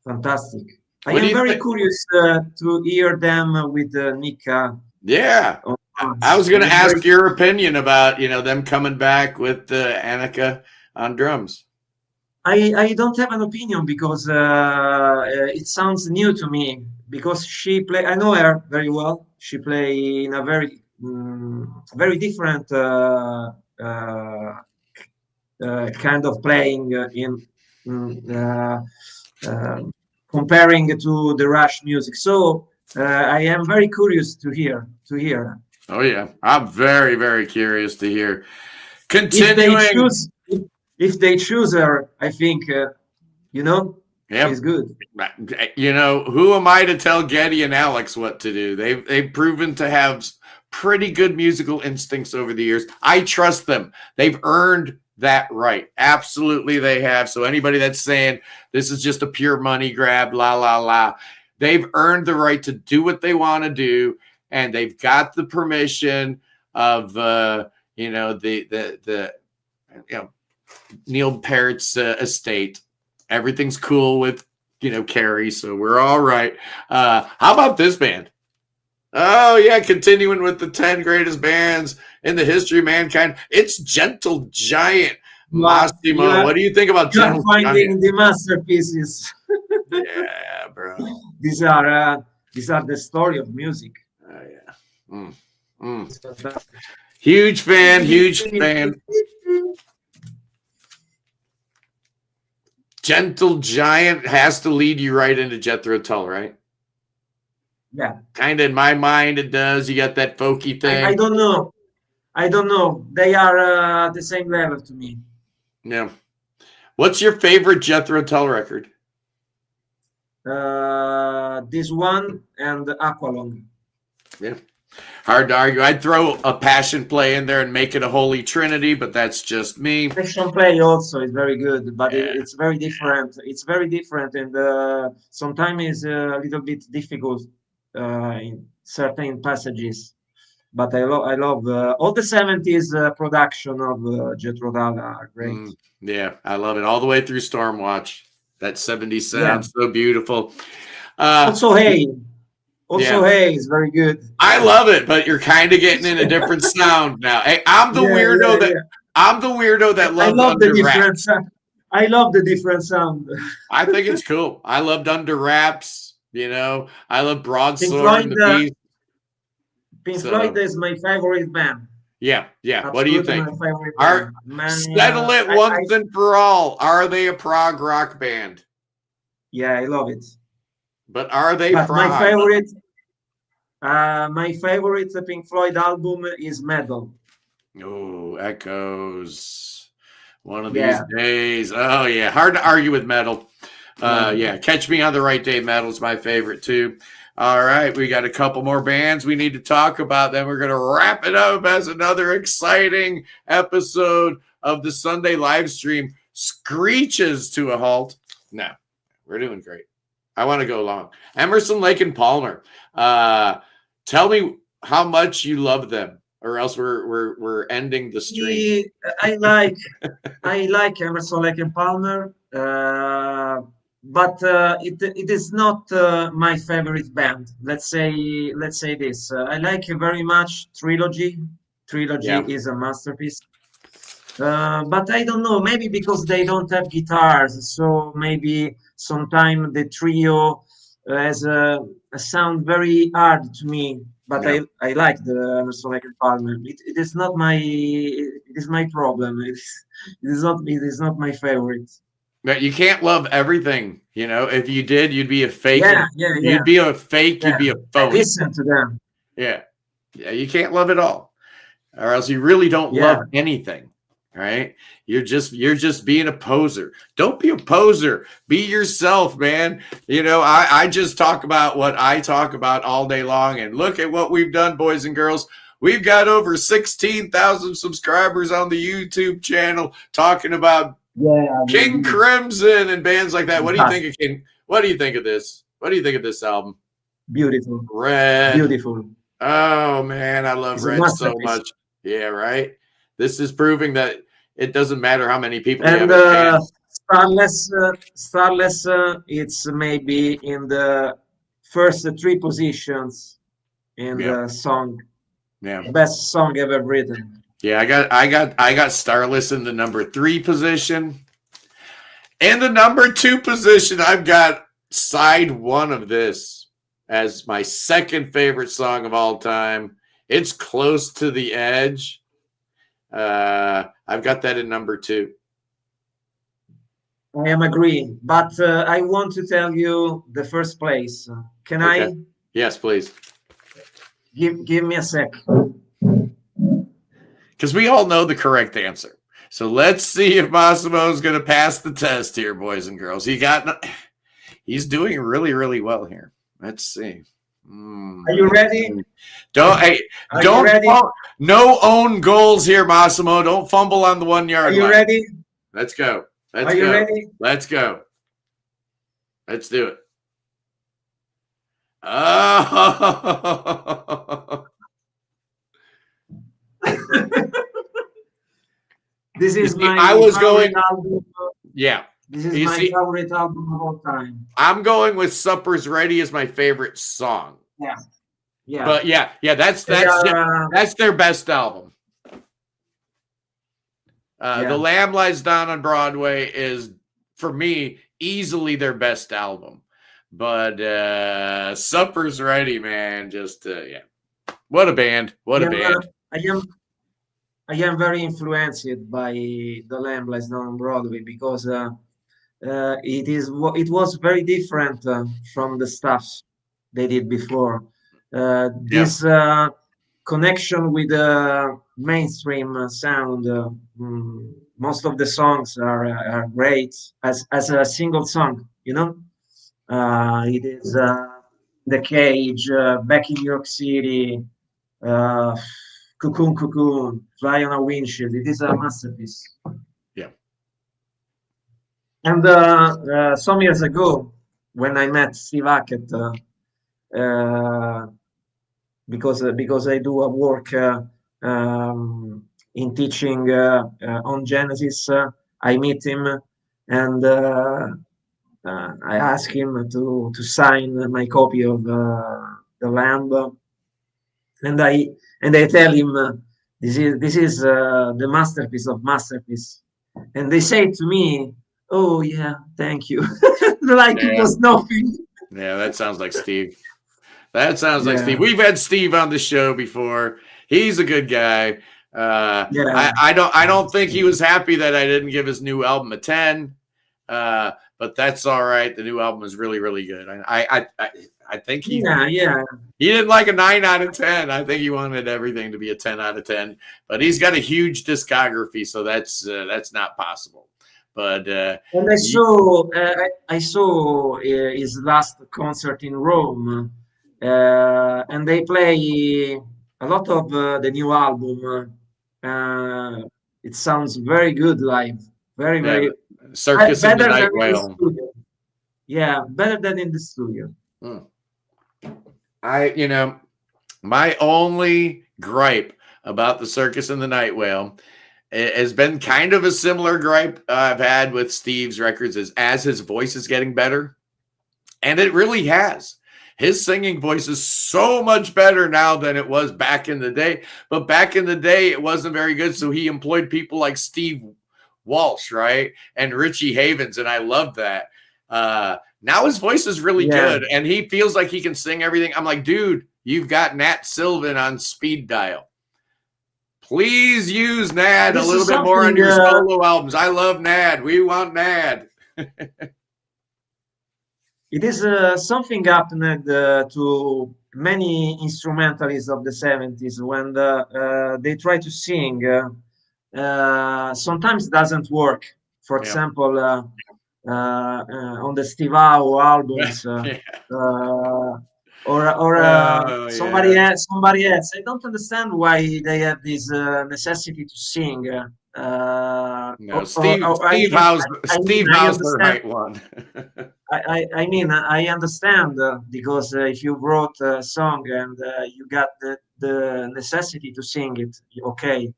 Fantastic. I What do am you very think? curious to hear them with Nika Yeah. on I drums. was I going to am very ask your opinion about, them coming back with Annika on drums. I don't have an opinion because it sounds new to me because she play I know her very well. She play in a very different kind of playing mm, uh, comparing to the Rush music. So I am very curious to hear Oh, yeah. I'm very, very curious to hear. if they Continuing. choose if they choose her. I think she's Yep. good. Who am I to tell Getty and Alex what to do? They've proven to have pretty good musical instincts over the years. I trust them. They've earned that right. Absolutely, they have. So anybody that's saying this is just a pure money grab, la la la, they've earned the right to do what they want to do, and they've got the permission of you know the you know Neil Peart's estate. Everything's cool with Carrie, so we're all right. How about this band? Oh, yeah, continuing with the 10 greatest bands in the history of mankind. It's Gentle Giant. Massimo, what do you think about Gentle finding Giant? the masterpieces. Yeah, bro. These are the story of music. Oh, yeah. Huge fan, huge fan. Gentle Giant has to lead you right into Jethro Tull, right? Yeah. Kind of in my mind, it does. You got that folky thing. I don't know. They are the same level to me. Yeah. What's your favorite Jethro Tull record? This one and Aqualung. Yeah. Hard to argue. I'd throw a Passion Play in there and make it a holy trinity, but that's just me. Passion Play also is very good, but it's very different. It's very different, and sometimes it's a little bit difficult in certain passages. But I love all the 70s production of Jethro Tull are great. Yeah, I love it all the way through Stormwatch. That 70s sounds so beautiful. Also, Hey is very good. I love it, but you're kind of getting in a different sound now. Hey, I'm the weirdo that loves Under Wraps. I love the different sound. I think it's cool. I loved Under Wraps. I love Broadsword and the Beast. Pink Floyd is my favorite band. Yeah. Absolutely. What do you think? Settle it once and for all. Are they a prog rock band? Yeah, I love it. But are they prog? My favorite Pink Floyd album is Metal. Oh, Echoes. One of these days. Oh, yeah. Hard to argue with Metal. Catch Me on the Right Day. Metal's my favorite, too. All right, we got a couple more bands we need to talk about. Then we're going to wrap it up as another exciting episode of the Sunday live stream screeches to a halt. No, we're doing great. I want to go long. Emerson, Lake and Palmer. Tell me how much you love them, or else we're ending the stream. I like Emerson, Lake and Palmer. But it is not my favorite band. Let's say this. I like very much Trilogy. Trilogy is a masterpiece. But I don't know. Maybe because they don't have guitars, so maybe sometimes the trio has a sound very hard to me. But I like the Emerson, Lake and Palmer. It is not my. It is my problem. It is not my favorite. But you can't love everything, If you did, you'd be a fake. You'd be a fake. You'd be a phony. Listen to them. Yeah. You can't love it all, or else you really don't love anything, right? You're just being a poser. Don't be a poser. Be yourself, man. I just talk about what I talk about all day long, and look at what we've done, boys and girls. We've got over 16,000 subscribers on the YouTube channel talking about King Crimson and bands like that. What do you think of King? What do you think of this? What do you think of this album? Beautiful. Red. Beautiful. Oh man, I love Red so much. Yeah, right. This is proving that it doesn't matter how many people you have. Starless, it's maybe in the first 3 positions in the song. Yeah. Best song ever written. Yeah, I got Starless in the number 3 position. In the number 2 position, I've got side 1 of this as my second favorite song of all time. It's Close to the Edge. I've got that in number 2. I am agree, but I want to tell you the first place. Can I? Yes, please. Give me a sec. Because we all know the correct answer. So let's see if Massimo is going to pass the test here, boys and girls. He's doing really, really well here. Let's see. Are you ready? Hey, Are you ready? No own goals here, Massimo. Don't fumble on the 1 yard line. Are you ready? Let's go. Are you ready? Let's go. Let's do it. Oh. This is my favorite album. Yeah. This is my favorite album of all time. I'm going with Supper's Ready as my favorite song. Yeah. Yeah. But yeah, that's their best album. The Lamb Lies Down on Broadway is, for me, easily their best album. But Supper's Ready, man, just yeah. What a band. What a band. I am very influenced by The Lamb Lies Down on Broadway because it was very different from the stuff they did before. This connection with the mainstream sound. Most of the songs are great as a single song. You know, it is The Cage, Back in New York City, Cocoon, Cocoon, Fly on a Windshield. It is a masterpiece. Yeah. And some years ago, when I met Steve Hackett, because I do a work in teaching on Genesis, I meet him and I ask him to sign my copy of The Lamb, and I tell him this is the masterpiece of masterpiece, and they say to me, "Oh yeah, thank you," like it was nothing. Yeah, that sounds like Steve. That sounds like Steve. We've had Steve on the show before. He's a good guy. I don't think he was happy that I didn't give his new album a 10. But that's all right. The new album is really, really good. I think he didn't like a 9 out of 10. I think he wanted everything to be a 10 out of 10. But he's got a huge discography, so that's not possible. But and I saw his last concert in Rome, and they play a lot of the new album. It sounds very good live. Very Circus in the Night Whale. Yeah, better than in the studio. My only gripe about the Circus in the Night Whale has been kind of a similar gripe I've had with Steve's records as his voice is getting better. And it really has. His singing voice is so much better now than it was back in the day. But back in the day, it wasn't very good. So he employed people like Steve Walsh, right? And Richie Havens. And I love that. Now his voice is really good. And he feels like he can sing everything. I'm like, dude, you've got Nat Sylvan on speed dial. Please use Nad a little bit more on your solo albums. I love Nad. We want Nad. It is something happened to many instrumentalists of the 70s when they try to sing. Sometimes it doesn't work. For example, on the Steve Howe albums, somebody else. I don't understand why they have this necessity to sing. Steve Howe's the right one. I mean, I understand because if you wrote a song and you got the necessity to sing it, okay.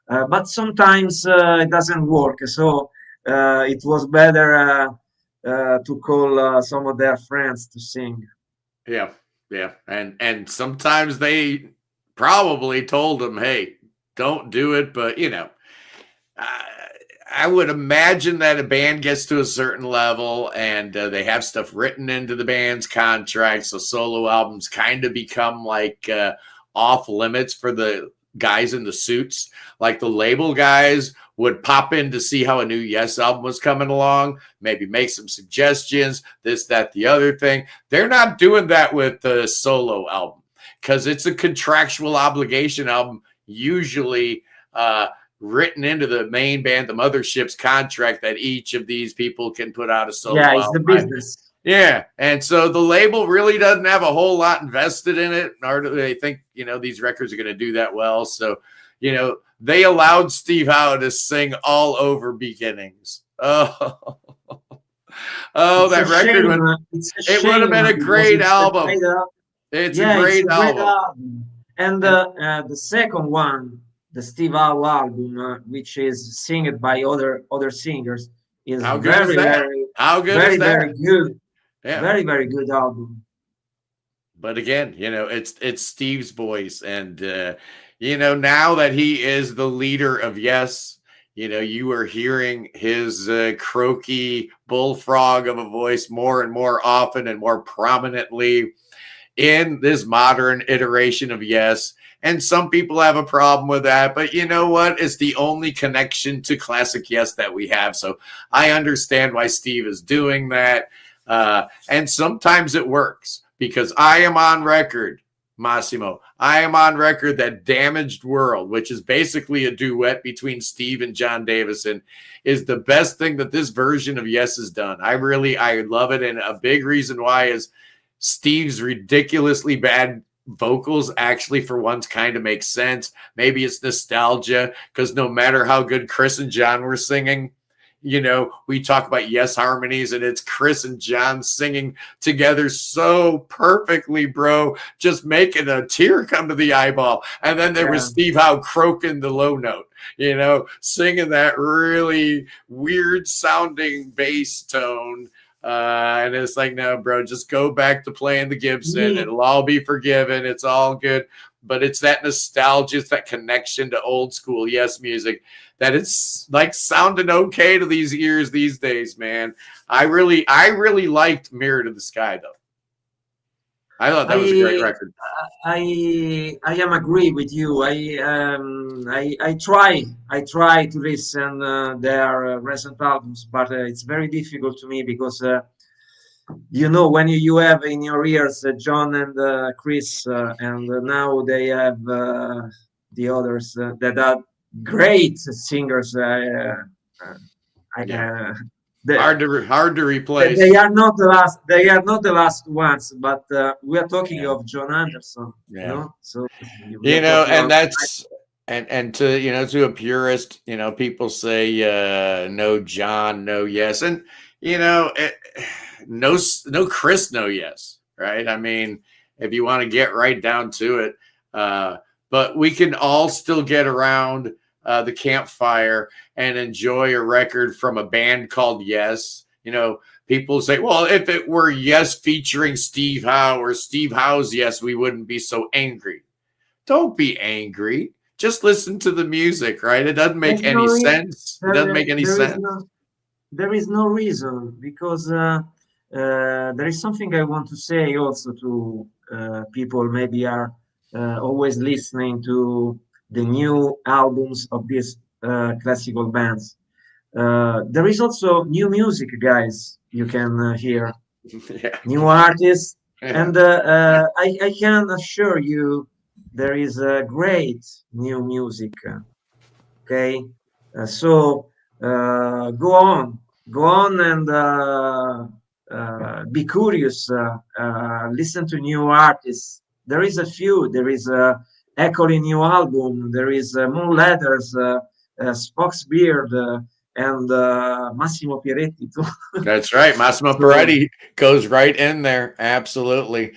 But sometimes it doesn't work. So it was better to call some of their friends to sing. Yeah. And sometimes they probably told them, hey, don't do it. But, I would imagine that a band gets to a certain level and they have stuff written into the band's contract. So solo albums kind of become like off limits for the guys in the suits. Like the label guys would pop in to see how a new Yes album was coming along, maybe make some suggestions, this, that, the other thing. They're not doing that with the solo album because it's a contractual obligation album, usually written into the main band, the mothership's contract, that each of these people can put out a solo album. It's the business. Yeah, and so the label really doesn't have a whole lot invested in it, nor do they think, these records are going to do that well. So, they allowed Steve Howe to sing all over Beginnings. Oh, oh, It's a that record shame. would It's a it would have shame been a because great it's a album. great album. It's a Yeah, it's great a great album. album. And And the second one, the Steve Howe album, which is singed by other singers, is how good is that? How good is very that? good. Yeah. Very good album. But again, it's Steve's voice, and now that he is the leader of Yes, you are hearing his croaky bullfrog of a voice more and more often and more prominently in this modern iteration of Yes. And some people have a problem with that, but you know what? It's the only connection to classic Yes that we have. So I understand why Steve is doing that. And sometimes it works, because I am on record, Massimo. I am on record that Damaged World, which is basically a duet between Steve and John Davison, is the best thing that this version of Yes has done. I love it. And a big reason why is Steve's ridiculously bad vocals actually for once kind of make sense. Maybe it's nostalgia, because no matter how good Chris and John were singing, we talk about Yes harmonies, and it's Chris and John singing together so perfectly, bro, just making a tear come to the eyeball. And then there was Steve Howe croaking the low note, singing that really weird sounding bass tone. And it's like, no, bro, just go back to playing the Gibson. It'll all be forgiven. It's all good. But it's that nostalgia, it's that connection to old school Yes music that it's like sounding okay to these ears these days, man. I really liked Mirror to the Sky, though. I thought that was a great record. I am agree with you. I try to listen their recent albums, but it's very difficult to me because when you have in your ears John and Chris, and now they have the others that are great singers. Hard to replace. They are not the last. They are not the last ones, but we are talking of John Anderson. So and that's and to a purist, people say no John, no Yes, and no Chris, no Yes, right? I mean, if you want to get right down to it, but we can all still get around the campfire and enjoy a record from a band called Yes. People say, well, if it were Yes featuring Steve Howe or Steve Howe's Yes, we wouldn't be so angry. Don't be angry. Just listen to the music, right? It doesn't make any sense. It doesn't make any sense. There is no reason, because there is something I want to say also to people maybe are always listening to the new albums of these classical bands. There is also new music, guys. You can hear new artists, and I can assure you there is a great new music. Okay, so go on and be curious. Listen to new artists. There is a few. There is Echoing new album. There is Moon Letters, Spock's Beard, and Massimo Pieretti too. That's right. Massimo Pieretti goes right in there. Absolutely.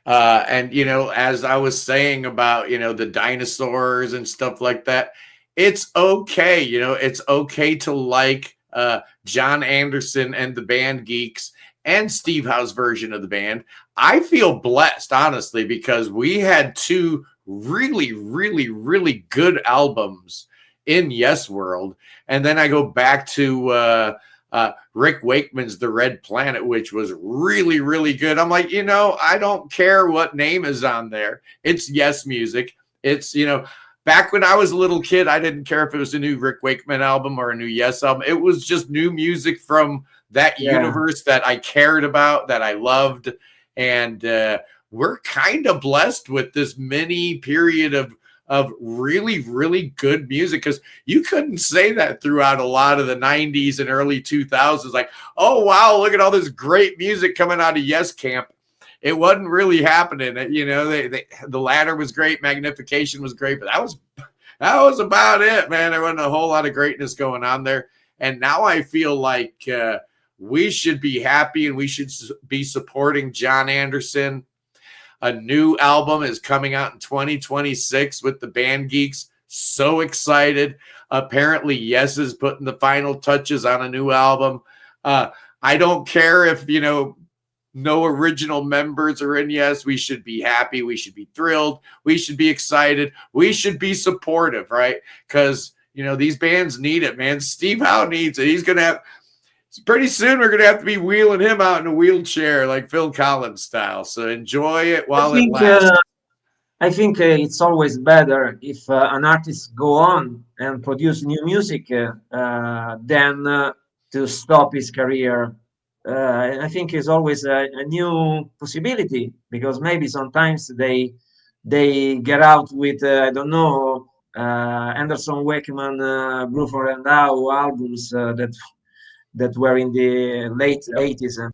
And, as I was saying about, the dinosaurs and stuff like that, it's okay. It's okay to like John Anderson and the Band Geeks and Steve Howe's version of the band. I feel blessed, honestly, because we had two really, really, really good albums in Yes World. And then I go back to Rick Wakeman's The Red Planet, which was really, really good. I'm like, I don't care what name is on there. It's Yes music. It's, back when I was a little kid, I didn't care if it was a new Rick Wakeman album or a new Yes album. It was just new music from that universe that I cared about, that I loved. And we're kind of blessed with this mini period of of really, really good music, because you couldn't say that throughout a lot of the 90s and early 2000s. Like, oh, wow, look at all this great music coming out of Yes Camp. It wasn't really happening. You know, the Ladder was great, Magnification was great, but that was about it, man. There wasn't a whole lot of greatness going on there. And now I feel like we should be happy and we should be supporting John Anderson. A new album is coming out in 2026 with the Band Geeks. So excited. Apparently, Yes is putting the final touches on a new album. I don't care if, you know, no original members are in Yes. We should be happy. We should be thrilled. We should be excited. We should be supportive, right? Because, you know, these bands need it, man. Steve Howe needs it. He's going to have, pretty soon we're going to have to be wheeling him out in a wheelchair like Phil Collins style. So enjoy it while it lasts. I think it's always better if an artist go on and produce new music than to stop his career. I think it's always a new possibility, because maybe sometimes they get out with I don't know, Anderson Wakeman, Blue for and Now albums that were in the late 80s and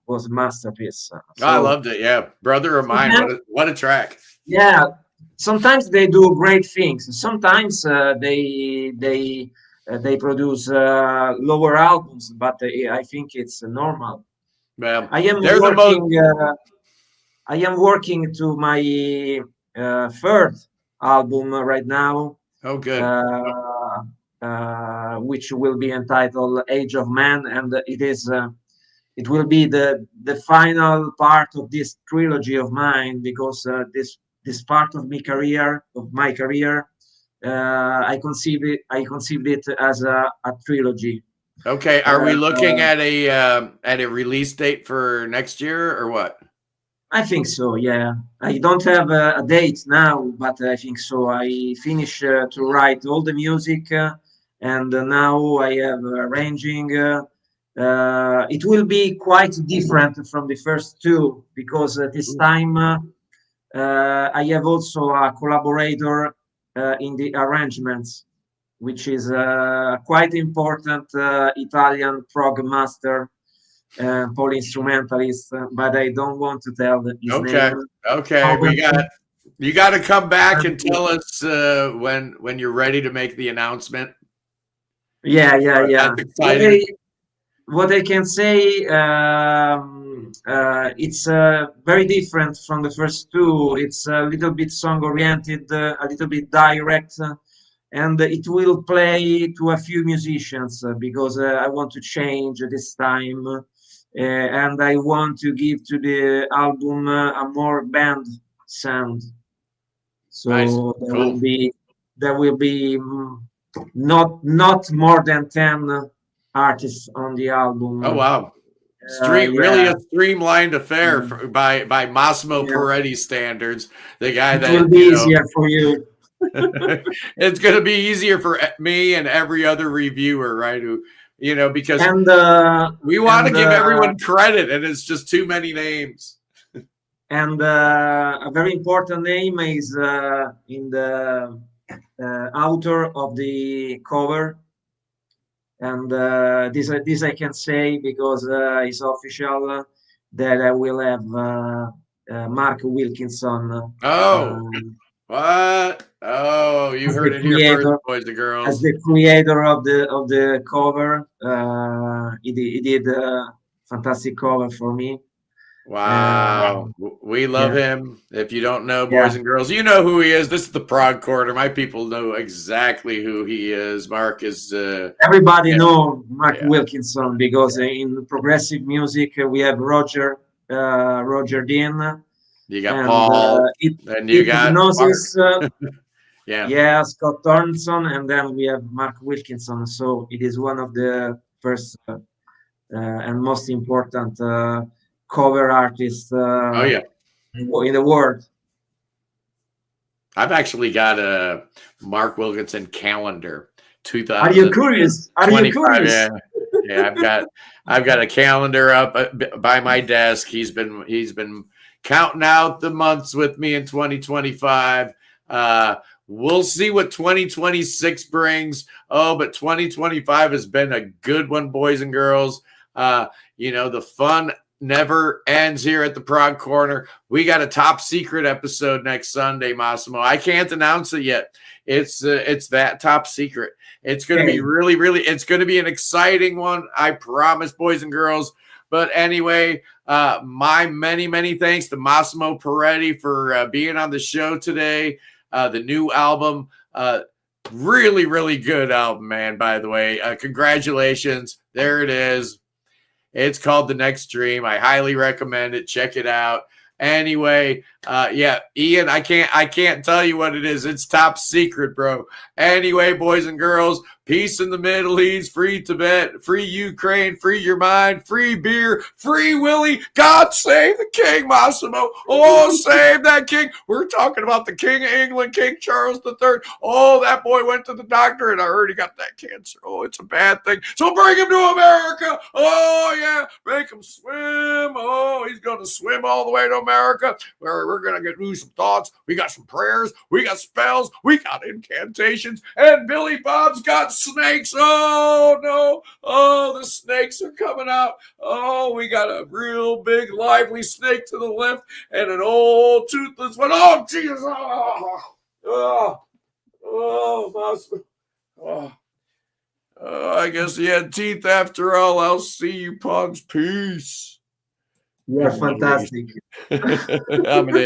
was a masterpiece. So, I loved it. Yeah, Brother of Mine. What a track. Yeah, sometimes they do great things. Sometimes they produce lower albums, but I think it's normal. Well, I am working to my third album right now. Oh, good. Which will be entitled Age of Man, and it will be the final part of this trilogy of mine, because this part of my career, I conceived it as a trilogy. Okay, are we looking at a release date for next year or what? I think so. Yeah, I don't have a date now, but I think so. I finished to write all the music, and now I have arranging. It will be quite different from the first two, because this time I have also a collaborator in the arrangements, which is quite important Italian prog master, poly-instrumentalist, but I don't want to tell his name. Okay, you got to come back and tell us when you're ready to make the announcement. Yeah. That's exciting. What I can say, it's very different from the first two. It's a little bit song oriented, a little bit direct, and it will play to a few musicians, because I want to change this time, and I want to give to the album a more band sound. So nice. There will be not more than 10 artists on the album. Oh wow! Really a streamlined affair by Massimo Pieretti standards. The guy that will be easier for you. It's going to be easier for me and every other reviewer, right? Who, you know, because we want to give everyone credit, and it's just too many names. And a very important name is in the author of the cover. And this I can say because it's official that I will have Mark Wilkinson. What? Oh, you heard it here first, boys and girls. As the creator of the cover, he did a fantastic cover for me. Wow, we love him. If you don't know, boys and girls, you know who he is. This is the Prog Corner. My people know exactly who he is. Mark is. Everybody know Mark Wilkinson because in progressive music we have Roger Dean. You got Paul, and you got Hypnosis, Scott Thornton, and then we have Mark Wilkinson. So it is one of the first and most important cover artists in the world. I've actually got a Mark Wilkinson calendar. 2000. Are you curious? Yeah, I've got a calendar up by my desk. He's been counting out the months with me in 2025. We'll see what 2026 brings. Oh, but 2025 has been a good one, boys and girls. The fun never ends here at the Prog Corner. We got a top secret episode next Sunday, Massimo. I can't announce it yet. It's that top secret. It's going to be really, really, it's going to be an exciting one. I promise, boys and girls. But anyway, my many, many thanks to Massimo Pieretti for being on the show today. The new album, really, really good album, man, by the way. Congratulations. There it is. It's called The Next Dream. I highly recommend it. Check it out. Anyway, Ian, I can't tell you what it is. It's top secret, bro. Anyway, boys and girls, peace in the Middle East, free Tibet, free Ukraine, free your mind, free beer, free Willie. God save the king, Massimo. Oh, save that king. We're talking about the King of England, King Charles III. Oh, that boy went to the doctor and I heard he got that cancer. Oh, it's a bad thing. So bring him to America. Oh, yeah. Make him swim. Oh, he's going to swim all the way to America. We're going to do some thoughts. We got some prayers. We got spells. We got incantations. And Billy Bob's got snakes. Oh, no. Oh, the snakes are coming out. Oh, we got a real big, lively snake to the left and an old toothless one. Oh, Jesus. I guess he had teeth after all. I'll see you, Pugs. Peace. Yeah, fantastic. I'm an